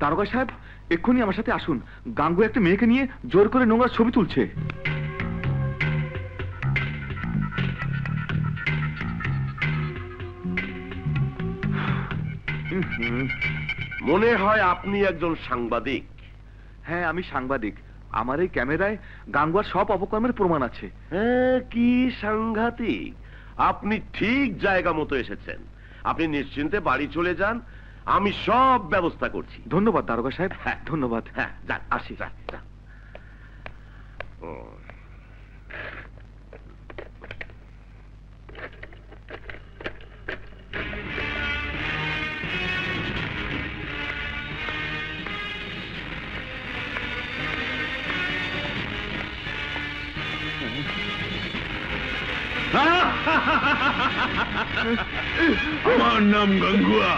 দারোগা সাহেব এক্ষুনি আমার সাথে আসুন। গাঙ্গু একটা মেয়েকে নিয়ে জোর করে নোংরার ছবি তুলছে। মনে হয় আপনি একজন সাংবাদিক। হ্যাঁ, আমি সাংবাদিক। আমার এই ক্যামেরায় গাঙ্গুয়ার সব অপকর্মের প্রমাণ আছে। হ্যাঁ, কি সাংঘাতিক! আপনি ঠিক জায়গা মতো এসেছেন। আপনি নিশ্চিন্তে বাড়ি চলে যান, আমি সব ব্যবস্থা করছি। ধন্যবাদ দারোগা সাহেব। হ্যাঁ, ধন্যবাদ। হ্যাঁ, যান, আসি। যান, যান। ও, আমার নাম গাঙ্গুয়া।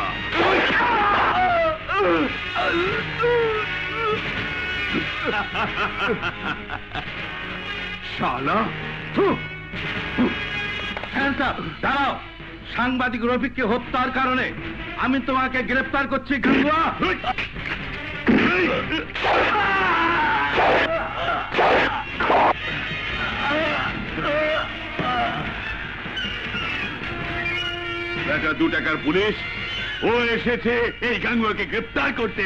শালা, দাঁড়াও। সাংবাদিক রফিককে হত্যার কারণে আমি তোমাকে গ্রেফতার করছি গাঙ্গুয়া। বেটা 2 টাকার পুলিশ, ও এসেছে এই গাঙ্গুয়াকে গ্রেফতার করতে।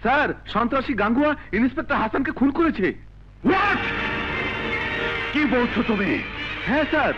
স্যার, সন্ত্রাসী গাঙ্গুয়া ইন্সপেক্টর হাসানকে খুন করেছে। হোয়াট? কি বলছো তুমি? হ্যাঁ স্যার।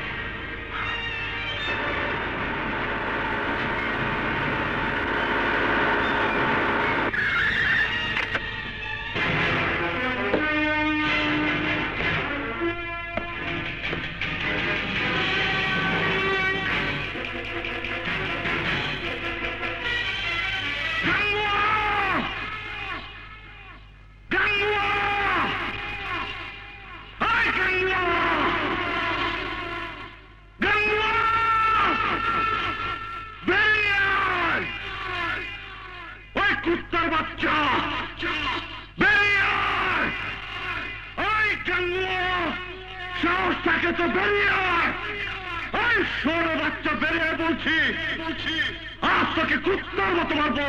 আজ তোকে কুত্তার মতো মারবো।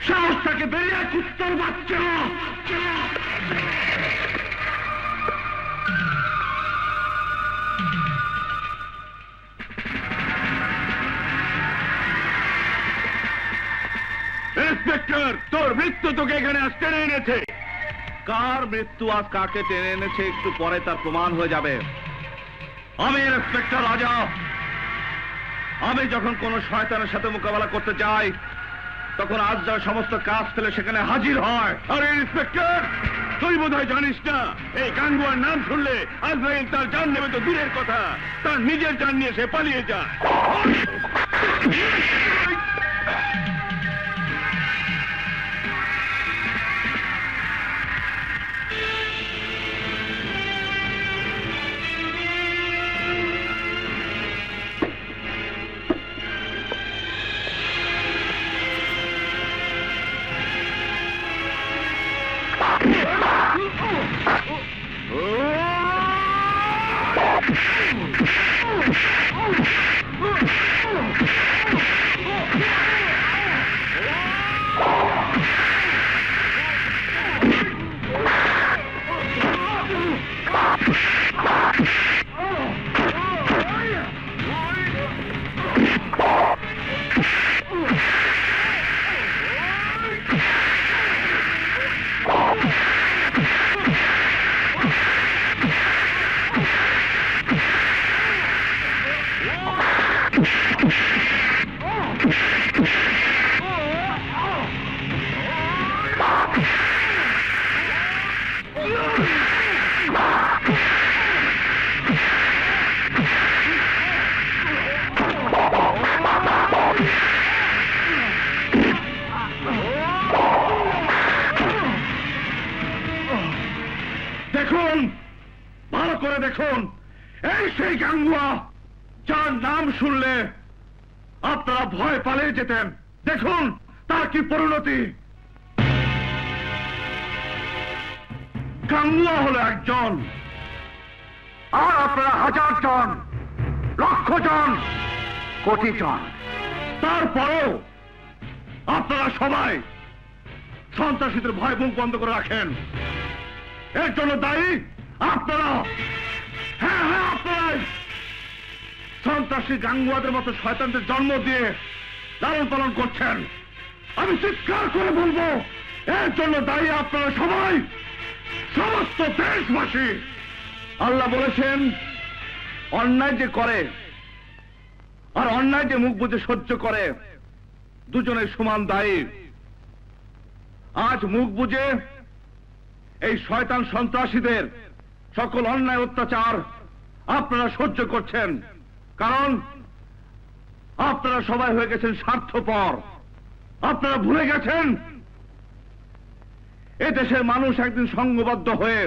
সাহস থাকে বেরিয়ে, কুত্তার বাচ্চা। ইন্সপেক্টর, তোর মৃত্যু তোকে এখানে আজ টেনে এনেছে। কার মৃত্যু আজ কাকে টেনে এনেছে একটু পরে তার প্রমাণ হয়ে যাবে। আমি ইন্সপেক্টর রাজা। আমি যখন কোন শয়তানের সাথে মোকাবেলা করতে যাই, তখন আজ যার সমস্ত কাজ ফেলে সেখানে হাজির হয়। আরে ইন্সপেক্টর, তুই বোধহয় জানিস না, এই গাঙ্গুয়ার নাম শুনলে আজরাইল তার জান নেবে তো দূরের কথা, তার নিজের জান নিয়ে সে পালিয়ে যায়। দেখুন, ভালো করে দেখুন, এই সেই গাঙ্গুয়া যার নাম শুনলে আপনারা ভয় পালিয়ে যেতেন। দেখুন তার কি পরিণতি। গাঙ্গুয়া হলো একজন আর আপনারা 1000 জন, লক্ষ জন, কোটি জন, তারপরেও আপনারা সবাই সন্ত্রাসীদের ভয় মুখ বন্ধ করে রাখেন। এর জন্য দায়ী আপনারা। হ্যাঁ হ্যাঁ, আপনারাই সন্ত্রাসী গাঙ্গুয়াদের মতো শয়তানদের জন্ম দিয়ে লালন পালন করছেন। আমি চিৎকার করে বলবো, এর জন্য দায়ী আপনারা সবাই, সমস্ত দেশবাসী। আল্লাহ বলেছেন, অন্যায় যে করে আর অন্যায় যে মুখ বুজে সহ্য করে, দুজনের সমান দায়ী। আজ মুখ বুজে এই শয়তান সন্ত্রাসীদের সকল অন্যায় অত্যাচার আপনারা সহ্য করছেন, কারণ আপনারা সবাই হয়ে গেছেন স্বার্থপর। আপনারা ভুলে গেছেন এ দেশের মানুষ একদিন সংঘবদ্ধ হয়ে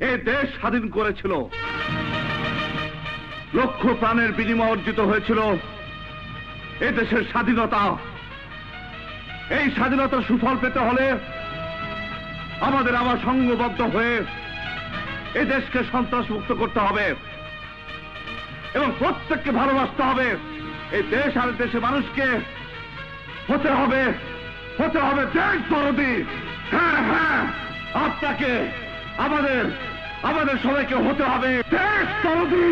এই দেশ স্বাধীন করেছিল। লক্ষ প্রাণের বিনিময় অর্জিত হয়েছিল এ দেশের স্বাধীনতা। এই স্বাধীনতার সুফল পেতে হলে আমাদের আবার সংঘবদ্ধ হয়ে এই দেশকে সন্ত্রাস মুক্ত করতে হবে এবং প্রত্যেককে ভালোবাসতে হবে। এই দেশ আর দেশের মানুষকে হতে হবে দেশ দরদি। হ্যাঁ হ্যাঁ, আপনাকে আমাদের সবাইকে হতে হবে দেশ দরদি।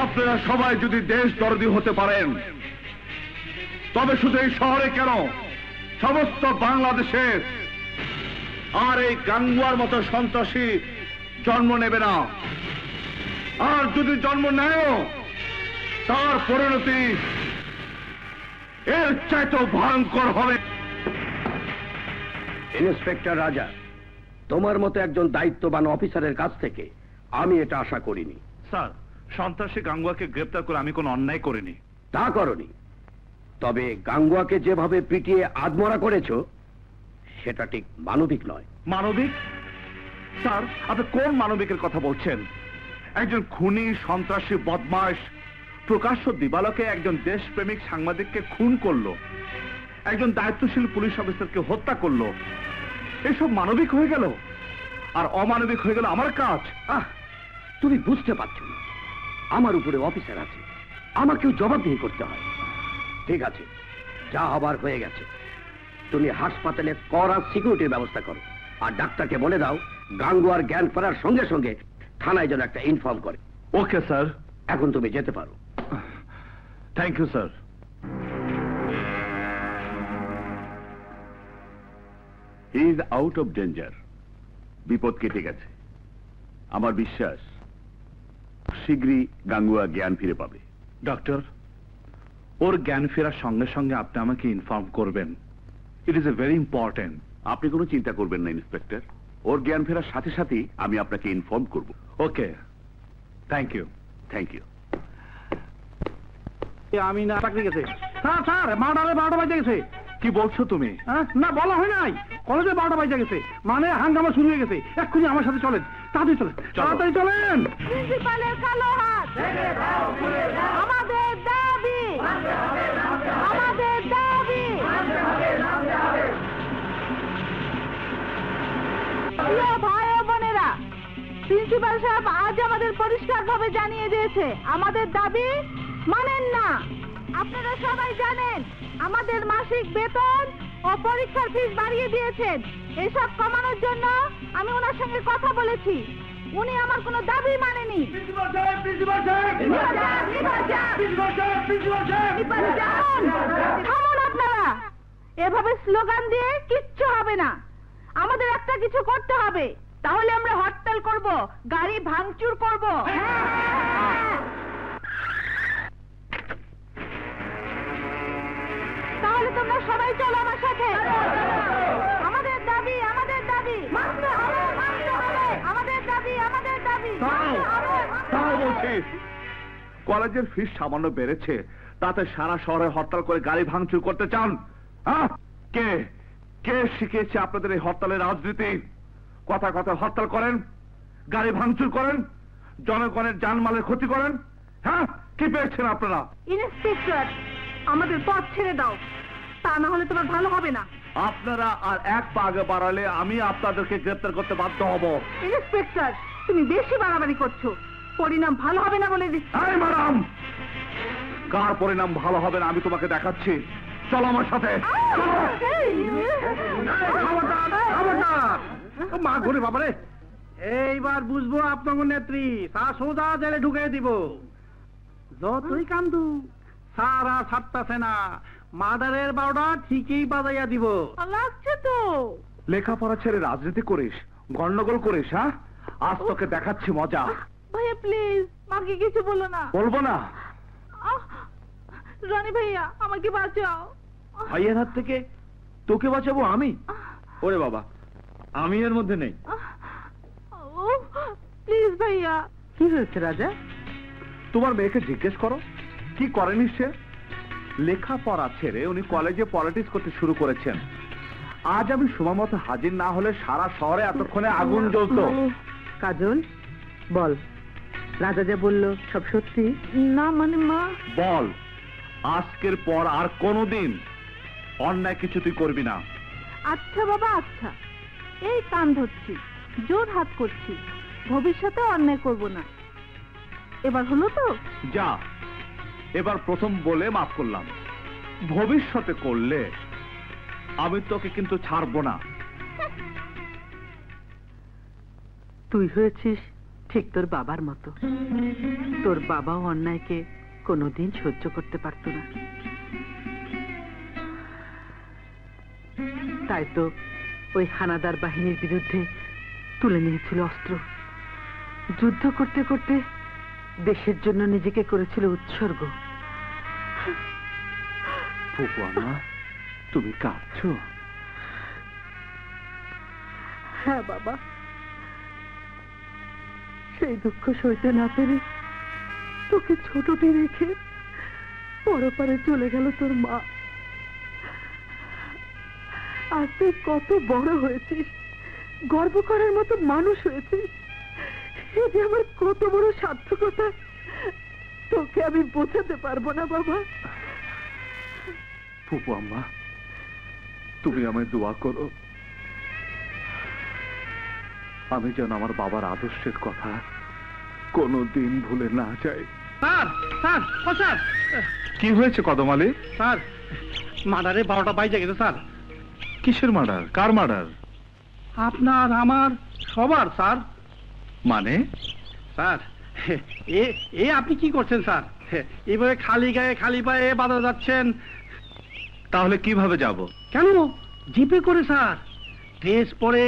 আপনারা সবাই যদি দেশ দরদি হতে পারেন, তবে শুধু এই শহরে কেন, সমস্ত বাংলাদেশে আর এই গাঙ্গুয়ার মতো সন্ত্রাসী জন্ম নেবে না। আর যদি জন্ম নেয়ও, তার পরিণতি এর চাইতেও ভয়ঙ্কর হবে। ইন্সপেক্টর রাজা, তোমার মতো একজন দায়িত্ববান অফিসারের কাছ থেকে আমি এটা আশা করিনি। স্যার, সন্ত্রাসী গাঙ্গুয়াকে গ্রেপ্তার করে আমি কোনো অন্যায় করিনি। তা করনি, তবে গাঙ্গুয়াকে যেভাবে পিটিয়ে আধমরা করেছো সেটা ঠিক মানবিক নয়। মানবিক? স্যার, আপনি কোন মানবিকের কথা বলছেন? একজন খুনি, সন্ত্রাসী, বদমাশ প্রকাশ্য দিবালোকে একজন দেশপ্রেমিক সাংবাদিককে খুন করলো, একজন দায়িত্বশীল পুলিশ অফিসারকে হত্যা করলো। এসব মানবিক হয়ে গেল আর অমানবিক হয়ে গেল আমার কাজ। তুমি বুঝতে পারছো না, আমার উপরে অফিসার আছে, আমাকেও জবাবদিহি করতে হয়। ঠিক আছে, যা হবার হয়ে গেছে। তুমি হাসপাতালে কড়া সিকিউরিটির ব্যবস্থা করো, আর ডাক্তারকে বলে দাও গাঙ্গুয়ার জ্ঞান ফেরার সঙ্গে সঙ্গে থানায় যেন একটা ইনফর্ম করে। Okay sir. এখন তুমি যেতে পারো। Thank you sir. He is out of danger. বিপদ কেটে গেছে। আমার বিশ্বাস শীঘ্রই গাঙ্গুয়া জ্ঞান ফিরে পাবে। ডক্টর, ওর জ্ঞান ফেরার সঙ্গে সঙ্গে আপনি আমাকে ইনফর্ম করবেন। It is a very important. আপনি কোনো চিন্তা করবেন না ইন্সপেক্টর, ওর জ্ঞান ফেরার সাথে সাথেই আমি আপনাকে ইনফর্ম করব। Okay, thank you. Thank you. আমি না চাকরি গেছে স্যার, স্যার 12টা বাজে গেছে। কি বলছো তুমি? না, বলা হয় নাই। কলেজে 12টা বাজে গেছে, মানে হাঙ্গামা শুরু হয়ে গেছে। এক্ষুনি আমার সাথে চলেন, তাড়াতাড়ি চলেন, তাড়াতাড়ি চলেন। প্রিন্সিপালের কালো হাত, আমাদের দাবি, আমাদের দাবি। প্রিয় ভাই ও বোনেরা, প্রিন্সিপাল সাহেব আজ আমাদের পরিষ্কারভাবে জানিয়ে দিয়েছে আমাদের দাবি মানেন না। আপনারা সবাই জানেন আমাদের মাসিক বেতন ও পরীক্ষার ফিস বাড়িয়ে দিয়েছেন। এসব কমানোর জন্য আমি ওনার সঙ্গে কথা বলেছি, উনি আমার কোনো দাবি মানেনি। থামুন আপনারা, এভাবে স্লোগান দিয়ে কিচ্ছু হবে না। আমাদের একটা কিছু করতে হবে, তাহলে আমরা হরতাল করব, গাড়ি ভাঙচুর করব। তাহলে তোমরা সবাই চলো আমার সাথে। আমাদের দাবি, আমাদের দাবি মানতে হবে, মানতে হবে। আমাদের দাবি, আমাদের দাবি তাও বলছি, কলেজের ফিস সামান্য বেড়েছে, তাতে সারা শহরে হরতাল করে গাড়ি ভাঙচুর করতে চান? কে কে শিখিয়েছে আপনাদের এই হরতালের রাজনীতি? কথা কথা হরতাল করেন, গাড়ি ভাঙচুর করেন, জনগণের জানমালের ক্ষতি করেন। হ্যাঁ, কি পেয়েছেন আপনারা? ইন্সপেক্টর, আমাদের পথ ছেড়ে দাও, তা না হলে তোমার ভালো হবে না। আপনারা আর এক পা আগে বাড়ালে আমি আপনাদেরকে গ্রেপ্তার করতে বাধ্য হব। ইন্সপেক্টর, তুমি বেশি বাড়াবাড়ি করছো। পরিণাম ভালো হবে না বলে দিচ্ছি। এই ম্যাডাম, কার পরিণাম ভালো হবে না আমি তোমাকে দেখাচ্ছি। চলো আমার সাথে। মা ঘুরে বাবারে, এইবার বুঝবো আপনার নেত্রী। তা সোজা জেলে ঢুকে দিব। যতই কান্দু স্যার আর ছাড়তাছে না। মার্ডারের 12টা ঠিকই বাজাইয়া দিব। লাগছে তো। লেখাপড়া ছেড়ে রাজনীতি করিস, গন্ডগোল করিস, হ্যাঁ? আজ তোকে দেখাচ্ছি মজা। ভাইয়া প্লিজ, মাকে কিছু বলো না। বলবো না? আহ, রনি ভাইয়া, আমাকে বাঁচাও। ভাইয়ের হাত থেকে তোকে বাঁচাবো আমি? ওরে বাবা, আমি এর মধ্যে নেই। প্লিজ ভাইয়া। কি হয়েছে রাজা? তোমার মেয়েকে জিজ্ঞেস করো কি করেনি সে। লেখাপড়া ছেড়ে উনি কলেজে পলিটিক্স করতে শুরু করেছেন। আজ আমি সময় মতো হাজির না হলে সারা শহরে এতক্ষণে আগুন জ্বলতো। কাজল, বল, রাজা যা বললো সব সত্যি? না মানে মা। বল, আজকের পর আর কোনোদিন অন্যায় কিছু তুই করবি না। আচ্ছা বাবা, আচ্ছা, এই কান ধরছি, জোর হাত করছি, ভবিষ্যতে অন্যায় করব না। এবার হলো তো? যা, এবার প্রথম বলে মাফ করলাম। ভবিষ্যতে করলে আমি তোকে কিন্তু ছাড়বো না। তুই হয়েছিস ঠিক তোর বাবার মতো। তোর বাবাও অন্যায়কে কোনোদিন সহ্য করতে পারতো না। তাই তো ওই হানাদার বাহিনীর বিরুদ্ধে তুলে নিয়েছিল অস্ত্র। যুদ্ধ করতে করতে দেশের জন্য নিজেকে করেছিল উৎসর্গ। ফুপুয়ামা, তুমি কাঁদছো? হ্যাঁ বাবা, সেই দুঃখ সইতে না পেরে তোকে ছোটটি রেখে পরপারে চলে গেল তোর মা। আজ তুই কত বড় হয়েছিস, গর্ব করার মতো মানুষ হয়েছিস। এই যে আমার কত বড় সার্থকতা, তোকে আমি বোঝাতে পারবো না বাবা। ফুপুয়াম্মা, তুমি আমায় দোয়া করো আমি যেন আমার বাবার আদর্শের কথা কোনোদিন ভুলে না যাই। স্যার, স্যার, ও স্যার, কি হয়েছে কদম আলী? স্যার, মার্ডারে 12টা বাইজে গেছে স্যার। কিসের মার্ডার? কার মার্ডার? আপনার, আমার, সবার স্যার। মানে? স্যার, এ আপনি কি করছেন স্যার? এইভাবে খালি গায়ে খালি পায়ে বাজারে যাচ্ছেন? তাহলে কিভাবে যাব? কেন, জিপে করে স্যার। ড্রেস পরে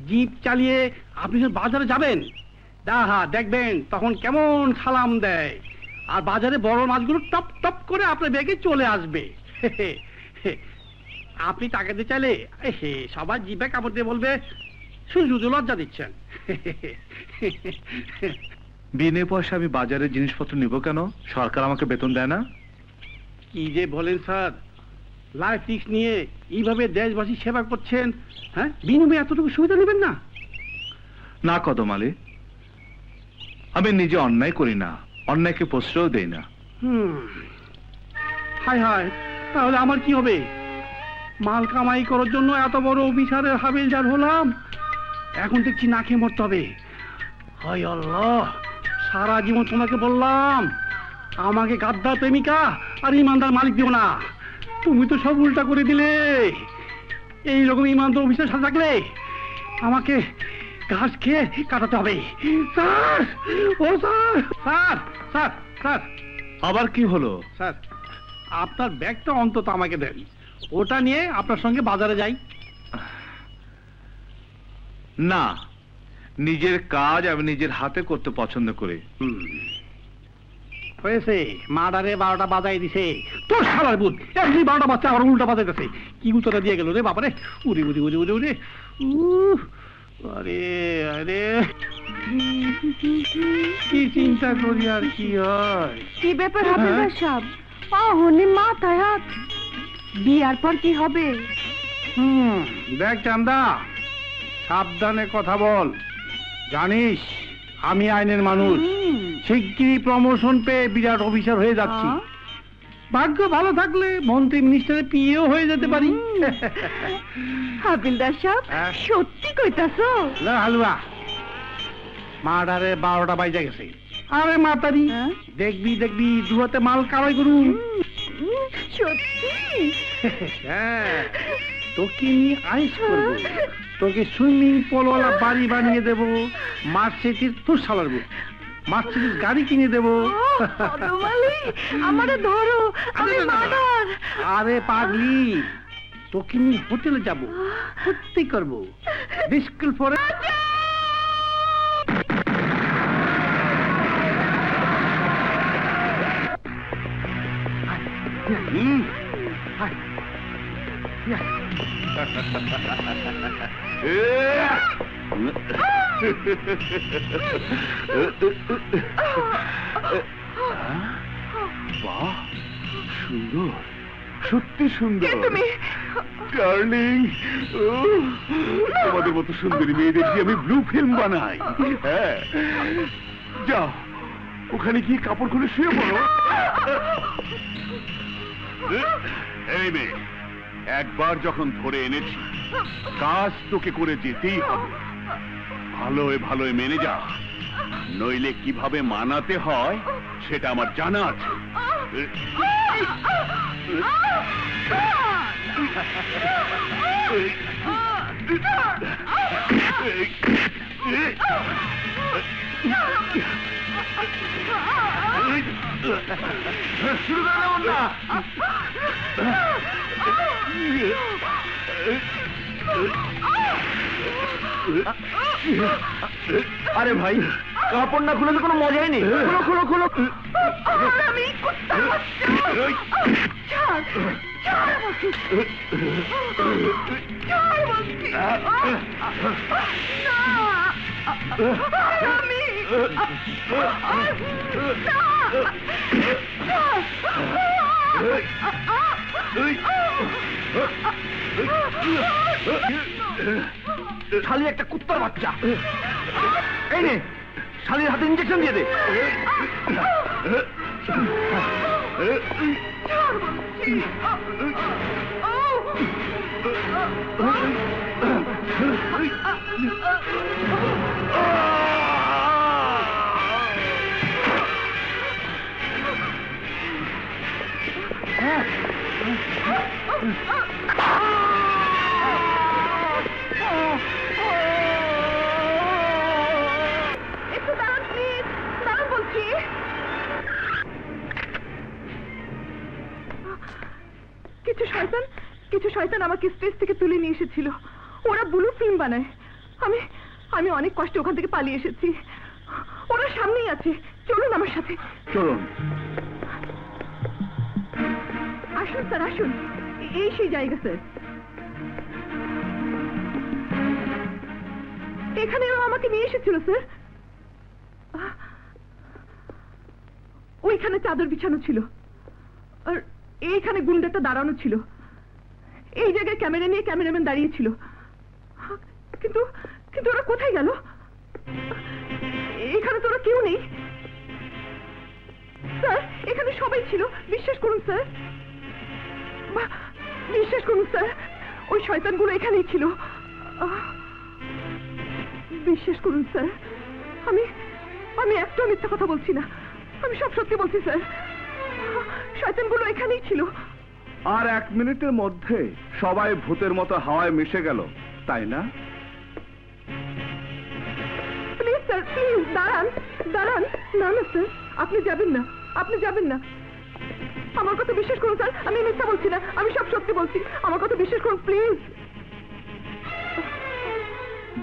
জিপ চালিয়ে আপনি যখন বাজারে যাবেন, দেখবেন তখন কেমন সালাম দেয়। আর বাজারে বড় মাছগুলো টপ টপ করে আপনার ব্যাগে চলে আসবে। আপনি টাকা দিতে চাইলে সবার জিপে কাপড় দিয়ে বলবে শুধু শুধু লজ্জা দিচ্ছেন। বিনে পয়সা আমি বাজারের জিনিসপত্র নিব কেন? সরকার আমাকে বেতন দেয় না? কি যে বলেন স্যার, লাইফ রিস্ক নিয়ে এইভাবে দেশবাসী সেবা করছেন, হ্যাঁ, বিনিময়ে এতটুকু সুবিধা নেবেন না? না কদম আলী, আমি নিজে অন্যায় করি না, অন্যায়কে প্রশ্রয় দেই না। হায় হায়, তাহলে আমার কি হবে? মাল কামাই করার জন্য এত বড় অফিসারের হাবিলদার হলাম, এখন দেখছি না খেয়ে মরতে হবে। হায় আল্লাহ, সারা জীবন তোমাকে বললাম আমাকে গাদ্দার প্রেমিকা আর ইমানদার মালিক দিও না, তুমি তো সব উল্টা করে দিলে। এইরকম ইমানদার অফিসার সাথে থাকলে আমাকে ঘাস খেয়ে কাটাতে হবে। স্যার, ও স্যার, স্যার, স্যার, স্যার। আবার কি হলো? স্যার, আপনার ব্যাগটা অন্তত আমাকে দেন, ওটা নিয়ে আপনার সঙ্গে বাজারে যাই। না, নিজের কাজ আমি নিজের হাতে করতে পছন্দ করি। হয়েছে, মার্ডারে 12টা বাজাই দিছে। তোর শালার বুধ, একদিন 12টা বাচ্চা আবার উল্টা বাজাইতেছে। কি উত্তরটা দিয়ে গেল রে বাবারে! উড়ি উড়ি উড়ি উড়ি উড়ি, আরে আরে, কি চিন্তা করি আর কি হয়। কি ব্যাপার হাফিজার সাহেব? অহনি মাথায় হাত। বিয়ার পর কি হবে? দেখ চান্দা, সাবধানে কথা বল। জানিস আমি আইনের মানুষ, শিগগিরই প্রমোশন পেয়ে বিরাট অফিসার হয়ে যাচ্ছি। ভাগ্য ভালো থাকলে মন্ত্রী মিনিস্টারের পিএও হয়ে যেতে পারি। হাবিলদার সাহেব হ্যাঁ? সত্যি কইতাছো? লে হালুয়া, মার্ডারে 12টা বাজে গেছে। আরে মাতারি, হ্যাঁ? দেখবি দেখবি দুহাতে মাল কামাই করু। সত্যি? হ্যাঁ, তোকে নিয়ে আইস করবো, তোকে সুইমিং পুলওয়ালা বাড়ি বানিয়ে দেবো, মার্সিডিজ তোর সালারবো, মার্সিডিজ গাড়ি কিনে দেবো। আমারে ধরো, আমি মার্ডার। আরে পাগলি, তোকে নিয়ে হোটেলে যাবো, সত্যি করবো, বিস্কুল পরে। বাহ, সুন্দর, সত্যি সুন্দর। তুমি ডার্লিং, তোমাদের মতো সুন্দরী মেয়েদের দিয়ে আমি ব্লু ফিল্ম বানাই। হ্যাঁ, যাও ওখানে গিয়ে কাপড় খুলে শুয়ে পড়ো। এই মেয়ে, একবার যখন ধরে এনেছি, কাজ তোকে করে যেতেই হবে। ভালোয় ভালোয় মেনে যা, নইলে কিভাবে মানাতে হয় সেটা আমার জানা আছে। শুরু করে না। আরে ভাই, কাপড় না খুলে তো কোনো মজাই নেই। খুলো খুলো খুলো। আমি কুত্তা ছাড়, ছাড় আমাকে। ছাড় বলছি। আমি শালি একটা কুত্তার বাচ্চা। এই নে, শালির হাতে ইঞ্জেকশন দিয়ে দে। একটু দাঁড়ান প্লিজ, দাঁড়ান বলছি। কিছু শয়তান আমাকে স্টেজ থেকে তুলে নিয়ে এসেছিল। ওরা ব্লু ফিল্ম বানায়। আমি আমি অনেক কষ্টে ওখান থেকে পালিয়ে এসেছি। ওরা সামনেই আছে, চলুন আমার সাথে। চলুন। আসুন স্যার, আসুন। এই সেই জায়গা স্যার। এখানে ওরা আমাকে নিয়ে এসেছিল স্যার। ওইখানে চাদর বিছানো ছিল, আর এইখানে গুন্ডাটা দাঁড়ানো ছিল। এই জায়গায় ক্যামেরা নিয়ে ক্যামেরাম্যান দাঁড়িয়ে ছিল। কিন্তু কিন্তু ওরা কোথায় গেল? এখানে তো ওরা কেউ নেই স্যার। এখানে সবাই ছিল, বিশ্বাস করুন স্যার, বিশ্বাস করুন স্যার। ওই শয়তানগুলো এখানেই ছিল। বিশ্বাস করুন স্যার, আমি আমি একটা মিথ্যা কথা বলছি না, আমি সব সত্যি বলছি স্যার। শয়তানগুলো এখানেই ছিল। আর 1 মিনিটের মধ্যে সবাই ভূতের মতো হাওয়ায় মিশে গেল, তাই না? প্লিজ স্যার, প্লিজ দাঁড়ান, দাঁড়ান। না না স্যার, আপনি যাবেন না, আপনি যাবেন না। আমার কথা বিশ্বাস করুন স্যার, আমি মিথ্যা বলছি না, আমি সব সত্যি বলছি। আমার কথা বিশ্বাস করুন প্লিজ।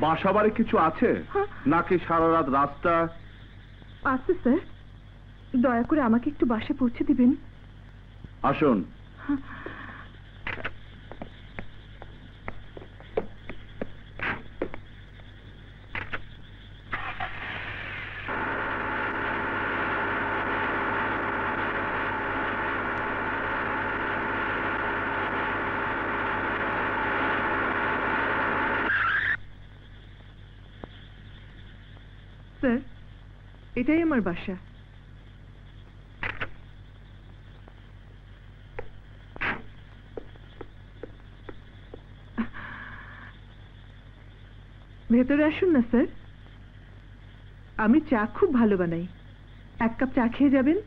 বাসাবাড়ি কিছু আছে হ্যাঁ। নাকি সারা রাত রাস্তা? আছে স্যার, দয়া করে আমাকে একটু বাসায় পৌঁছে দিবেন। আসুন। স্যার, এটাই আমার বাসা। ভেতরে আসুন না স্যার, আমি চা খুব ভালো বানাই। এক কাপ চা খেয়ে যাবেন?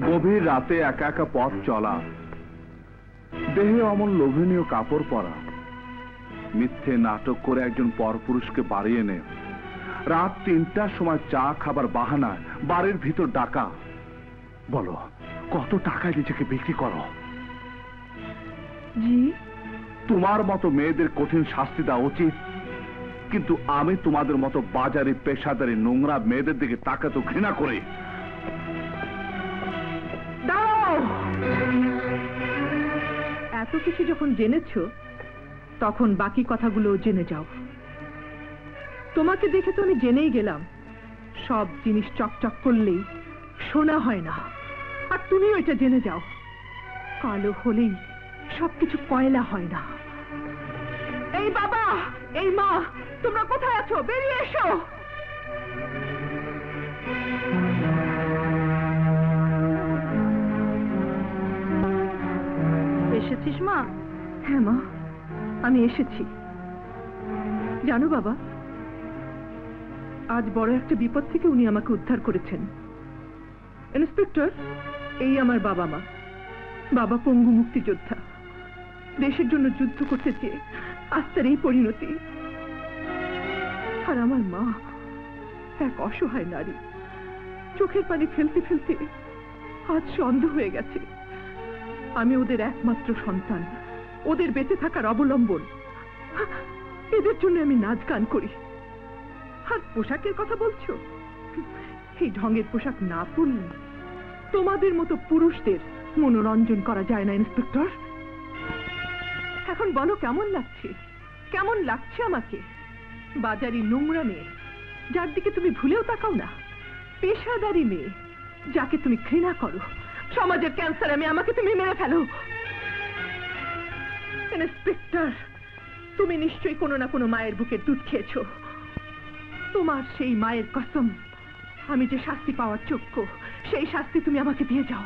গভীর রাতে একা একা পথ চলা, দেহে অমন লোভনীয় কাপড় পরা, মিথ্যে নাটক করে একজন পরপুরুষকে বাড়ি এনে রাত 3টার সময় চা খাবার বাহানায় বাড়ির ভিতর ডাকা। বলো, কত টাকায় নিজেকে বিক্রি করো? জি। তোমার মতো মেয়েদের কঠিন শাস্তি দেওয়া উচিত, কিন্তু আমি তোমাদের মতো বাজারি পেশাদারি নোংরা মেয়েদের দিকে তাকাতে ঘৃণা করি। দাও! এত কিছু যখন জেনেছো, তখন বাকি কথাগুলো জেনে যাও। তোমাকে দেখে তো আমি জেনেই গেলাম, সব জিনিস চকচক করলেই সোনা হয় না। আর তুমিও এটা জেনে যাও, কালো হলেই সবকিছু কয়লা হয় না। এই বাবা, এই মা, তোমরা কোথায় আছো? বেরিয়ে এসো। এসেছিস মা? হ্যাঁ মা, আমি এসেছি। জানো বাবা, আজ বড় একটা বিপদ থেকে উনি আমাকে উদ্ধার করেছেন। ইন্সপেক্টর, এই আমার বাবা মা। বাবা পঙ্গু মুক্তিযোদ্ধা, দেশের জন্য যুদ্ধ করতে চেয়ে আজ তার এই পরিণতি। আর আমার মা এক অসহায় নারী, চোখের পানি ফেলতে ফেলতে আজ সে অন্ধ হয়ে গেছে। আমি ওদের একমাত্র সন্তান, ওদের বেঁচে থাকার অবলম্বন। এদের জন্য আমি নাচ গান করি। আর পোশাকের কথা বলছো, এই ঢঙের পোশাক না পরলে তোমাদের মতো পুরুষদের মনোরঞ্জন করা যায় না। ইন্সপেক্টর, এখন বলো কেমন লাগছে? কেমন লাগছে আমাকে? বাজারি নোংরা মেয়ে, যার দিকে তুমি ভুলেও তাকাও না, পেশাদারি মেয়ে, যাকে তুমি ঘৃণা করো, সমাজের ক্যান্সার আমি, আমাকে তুমি মেরে ফেলো। ইন্সপেক্টর, তুমি নিশ্চয়ই কোনো না কোনো মায়ের বুকের দুধ খেয়েছো। তোমার সেই মায়ের কসম, আমি যে শাস্তি পাওয়ার যোগ্য, সেই শাস্তি তুমি আমাকে দিয়ে যাও।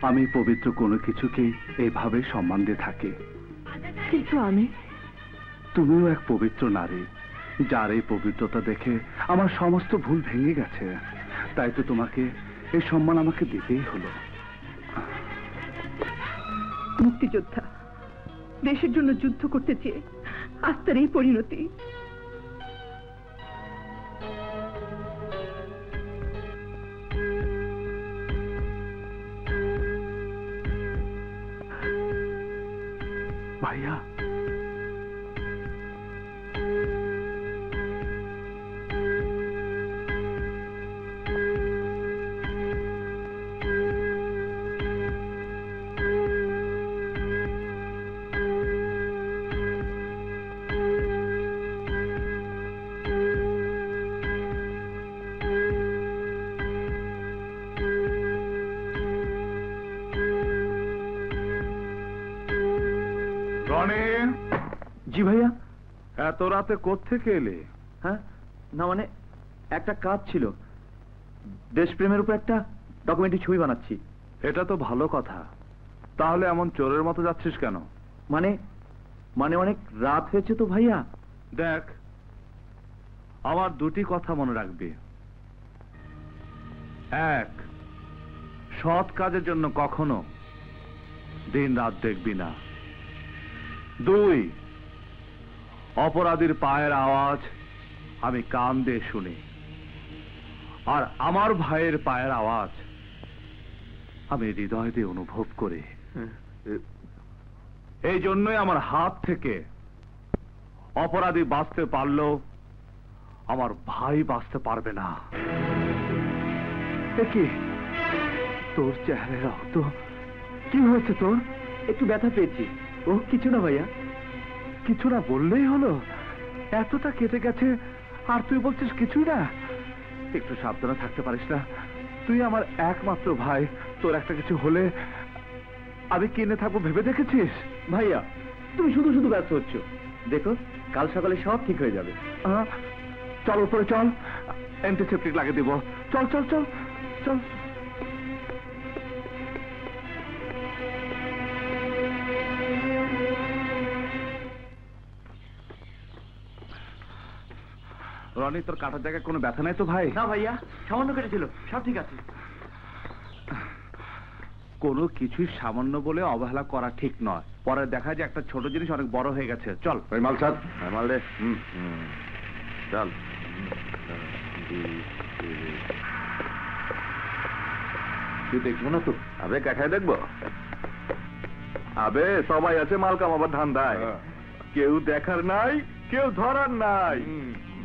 আমি পবিত্র কোনো কিছুকে এইভাবে সম্মান দিয়ে থাকি। কিন্তু আমি, তুমিও এক পবিত্র নারী, যার এই পবিত্রতা দেখে আমার সমস্ত ভুল ভেঙে গেছে। তাই তো তোমাকে এই সম্মান আমাকে দিতেই হলো। মুক্তিযোদ্ধা, দেশের জন্য যুদ্ধ করতে চেয়ে আজ তার এই পরিণতি। ভাইয়া, রনি। জি ভাইয়া। এত রাতে কোত্থেকে এলে? হ্যাঁ, না মানে একটা কাজ ছিল, দেশপ্রেমের উপর একটা ডকুমেন্টারি ছবি বানাচ্ছি। এটা তো ভালো কথা, তাহলে এমন চোরের মতো যাচ্ছিস কেন? মানে মানে অনেক রাত হয়েছে তো ভাইয়া। দেখ, আমার দুটি কথা মনে রাখবি। এক, সৎ কাজের জন্য কখনো দিন রাত দেখবি না। দুই, অপরাধীর পায়ের আওয়াজ আমি কান দিয়ে শুনি, আর আমার ভাইয়ের পায়ের আওয়াজ আমি হৃদয় দিয়ে অনুভব করি। এই জন্যই আমার হাত থেকে অপরাধী বাঁচতে পারলেও আমার ভাই বাঁচতে পারবে না। কি তোর চেহারায় রক্ত? কি হয়েছে তোর? একটু ব্যথা পেয়েছি। ও কিছু না ভাইয়া। কিছু না বললেই হলো? এতটা কেটে গেছে আর তুই বলছিস কিছুই না? একটু সাবধানে থাকতে পারিস না? তুই আমার একমাত্র ভাই, তোর একটা কিছু হলে আমি কিনে থাকবো ভেবে দেখেছিস? ভাইয়া তুমি শুধু শুধু ব্যস্ত হচ্ছ, দেখো কাল সকালে সব ঠিক হয়ে যাবে। চল উপরে চল, অ্যান্টিসেপ্টিক লাগিয়ে দিব। চল চল চল চল। রনি, তোর কাটার জায়গায় কোনো ব্যথা নাই তো ভাই? না ভাইয়া, সামান্য কেটেছিল, সব ঠিক আছে। কোনো কিছুই সামান্য বলে অবহেলা করা ঠিক নয়, পরে দেখা যায় একটা ছোট জিনিস অনেক বড় হয়ে গেছে। চল ওই মাল ছাড়, মাল রে। চল। তুই দেখবো না তো? আবে কাঠায় দেখবো? আবে সবাই আছে মাল কামাবার ধান্দায়, কেউ দেখার নাই, কেউ ধরার নাই।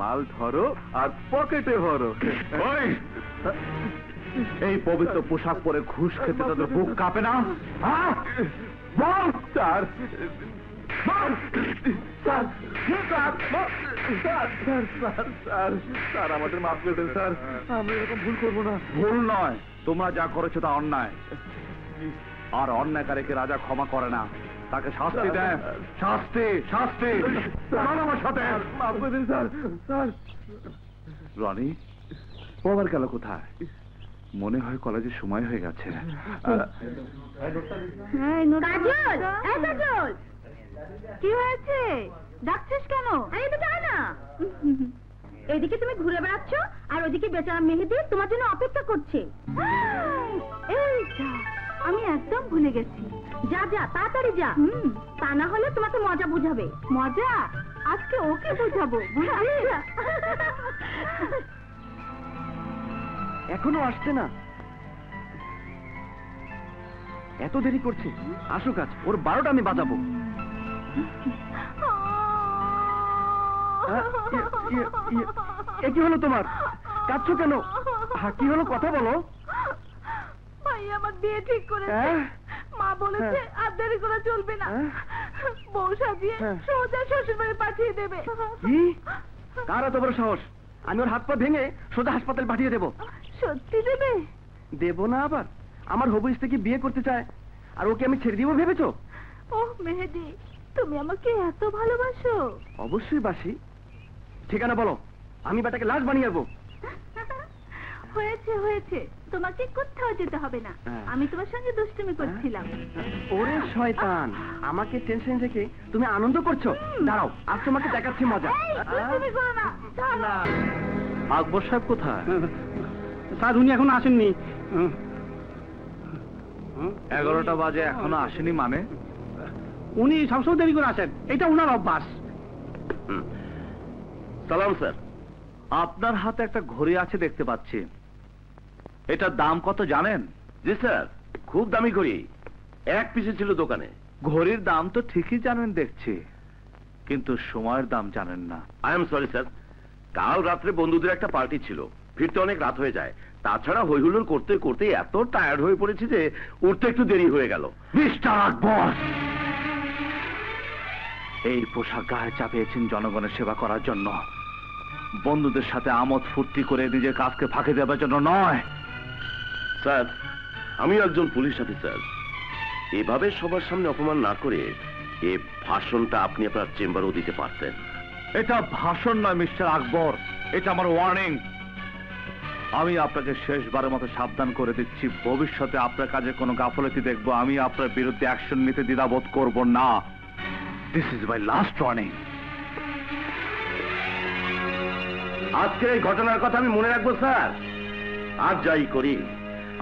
মাল ধরো আর পকেটে ভরো। এই পবিত্র পোশাক পরে ঘুষ খেতে তাদের বুক কাঁপে না? বল স্যার, স্যার আমাদের মাফ করে দেন স্যার, আমরা এরকম ভুল করবো না। ভুল নয়, তোমরা যা করেছো তা অন্যায়, আর অন্যায়কারীকে রাজা ক্ষমা করে না, তাকে শাস্তি দেয়। শাস্তি, শাস্তি। আমার সাথে মাফ করে দিন স্যার। স্যার রনি, ও আবার গেল কোথায়? মনে হয় কলেজের সময় হয়ে গেছে। কাজল, এই কাজল, কি হয়েছে? ডাকছিস কেন? এই তো যা না। এদিকে তুমি ঘুরে বেড়াচ্ছ আর ওদিকে বেচারা মেহেদি তোমার জন্য অপেক্ষা করছে। এই যা, আমি একদম ভুলে গেছি। যা যা তাড়াতাড়ি যা, তা না হলে তোমাকে মজা বুঝাবে। মজা? আজকে ওকে বুঝাবো। এখনো আসছে না? এত দেরি করছে, আসুক আজ, ওর 12টা আমি বাজাবো। এ কি হলো তোমার? কাঁদছো কেন? কি হলো, কথা বলো। ভাই আমার বিয়ে ঠিক করেছে, মা বলেছে আর দেরি করা চলবে না, বউ সাজিয়ে সোজা শ্বশুর বাড়ি পাঠিয়ে দেবে। কি? কার এত বড় সাহস? আমি ওর হাত পা ভেঙে সোজা হাসপাতাল পাঠিয়ে দেবো। সত্যি দেবে? দেবো না আবার? আমার হবু স্ত্রীকে বিয়ে করতে চায় আর ওকে আমি ছেড়ে দিব ভেবেছো? ওহ মেহেদি, তুমি আমাকে এত ভালোবাসো? অবশ্যই বাসি। ঠিকানা বলো, আমি বেটাকে লাশ বানিয়ে দেবো। হয়েছে হয়েছে, তোমাকে কোথাও যেতে হবে না, আমি তোমার সঙ্গে দুষ্টুমি করছিলাম। ওরে শয়তান, আমাকে টেনশন থেকে তুমি আনন্দ করছো? দাঁড়াও, আজ তোমাকে দেখাচ্ছি মজা। এই, দুষ্টুমি করো না, ছাড়ো। আকবর সাহেব কোথায়? স্যার উনি এখন আসেননি। 11টা বাজে এখনো আসেনি মানে? উনি সবসময় দেরি করে আসেন, এটা উনার অভ্যাস। সালাম স্যার। আপনার হাতে একটা ঘড়ি আছে দেখতে পাচ্ছি, এটার দাম কত জানেন? জি স্যার, খুব দামি ঘড়ি, 1 পিসে ছিল দোকানে। ঘড়ির দাম তো ঠিকই জানেন দেখছি, কিন্তু সময়ের দাম জানেন না। আই এম সরি স্যার, কাল রাত্রে বন্ধুদের একটা পার্টি ছিল, ফিরতে অনেক রাত হয়ে যায়। তাছাড়া হইহুল্লোড় করতে করতে এত টায়ার্ড হয়ে পড়েছি যে উঠতে একটু দেরি হয়ে গেল। মিস্টার আকবর, এই পোশাক গায়ে চাপিয়েছেন জনগণের সেবা করার জন্য, বন্ধুদের সাথে আমোদ ফুর্তি করে নিজের কাজকে ফাঁকি দেওয়ার জন্য নয়। স্যার, আমি একজন পুলিশ অফিসার, এভাবে সবার সামনে অপমান না করে এই ভাষণটা আপনি আপনার চেম্বারেও দিতে পারতেন। এটা ভাষণ নয় মিস্টার আকবর, এটা আমার ওয়ার্নিং। আমি আপনাকে শেষবারের মতো সাবধান করে দিচ্ছি, ভবিষ্যতে আপনার কাজে কোনো গাফলতি দেখবো, আমি আপনার বিরুদ্ধে অ্যাকশন নিতে দ্বিধাবোধ করব না। This is my last warning. আজকের এই ঘটনার কথা আমি মনে রাখবো স্যার। আর যাই করি,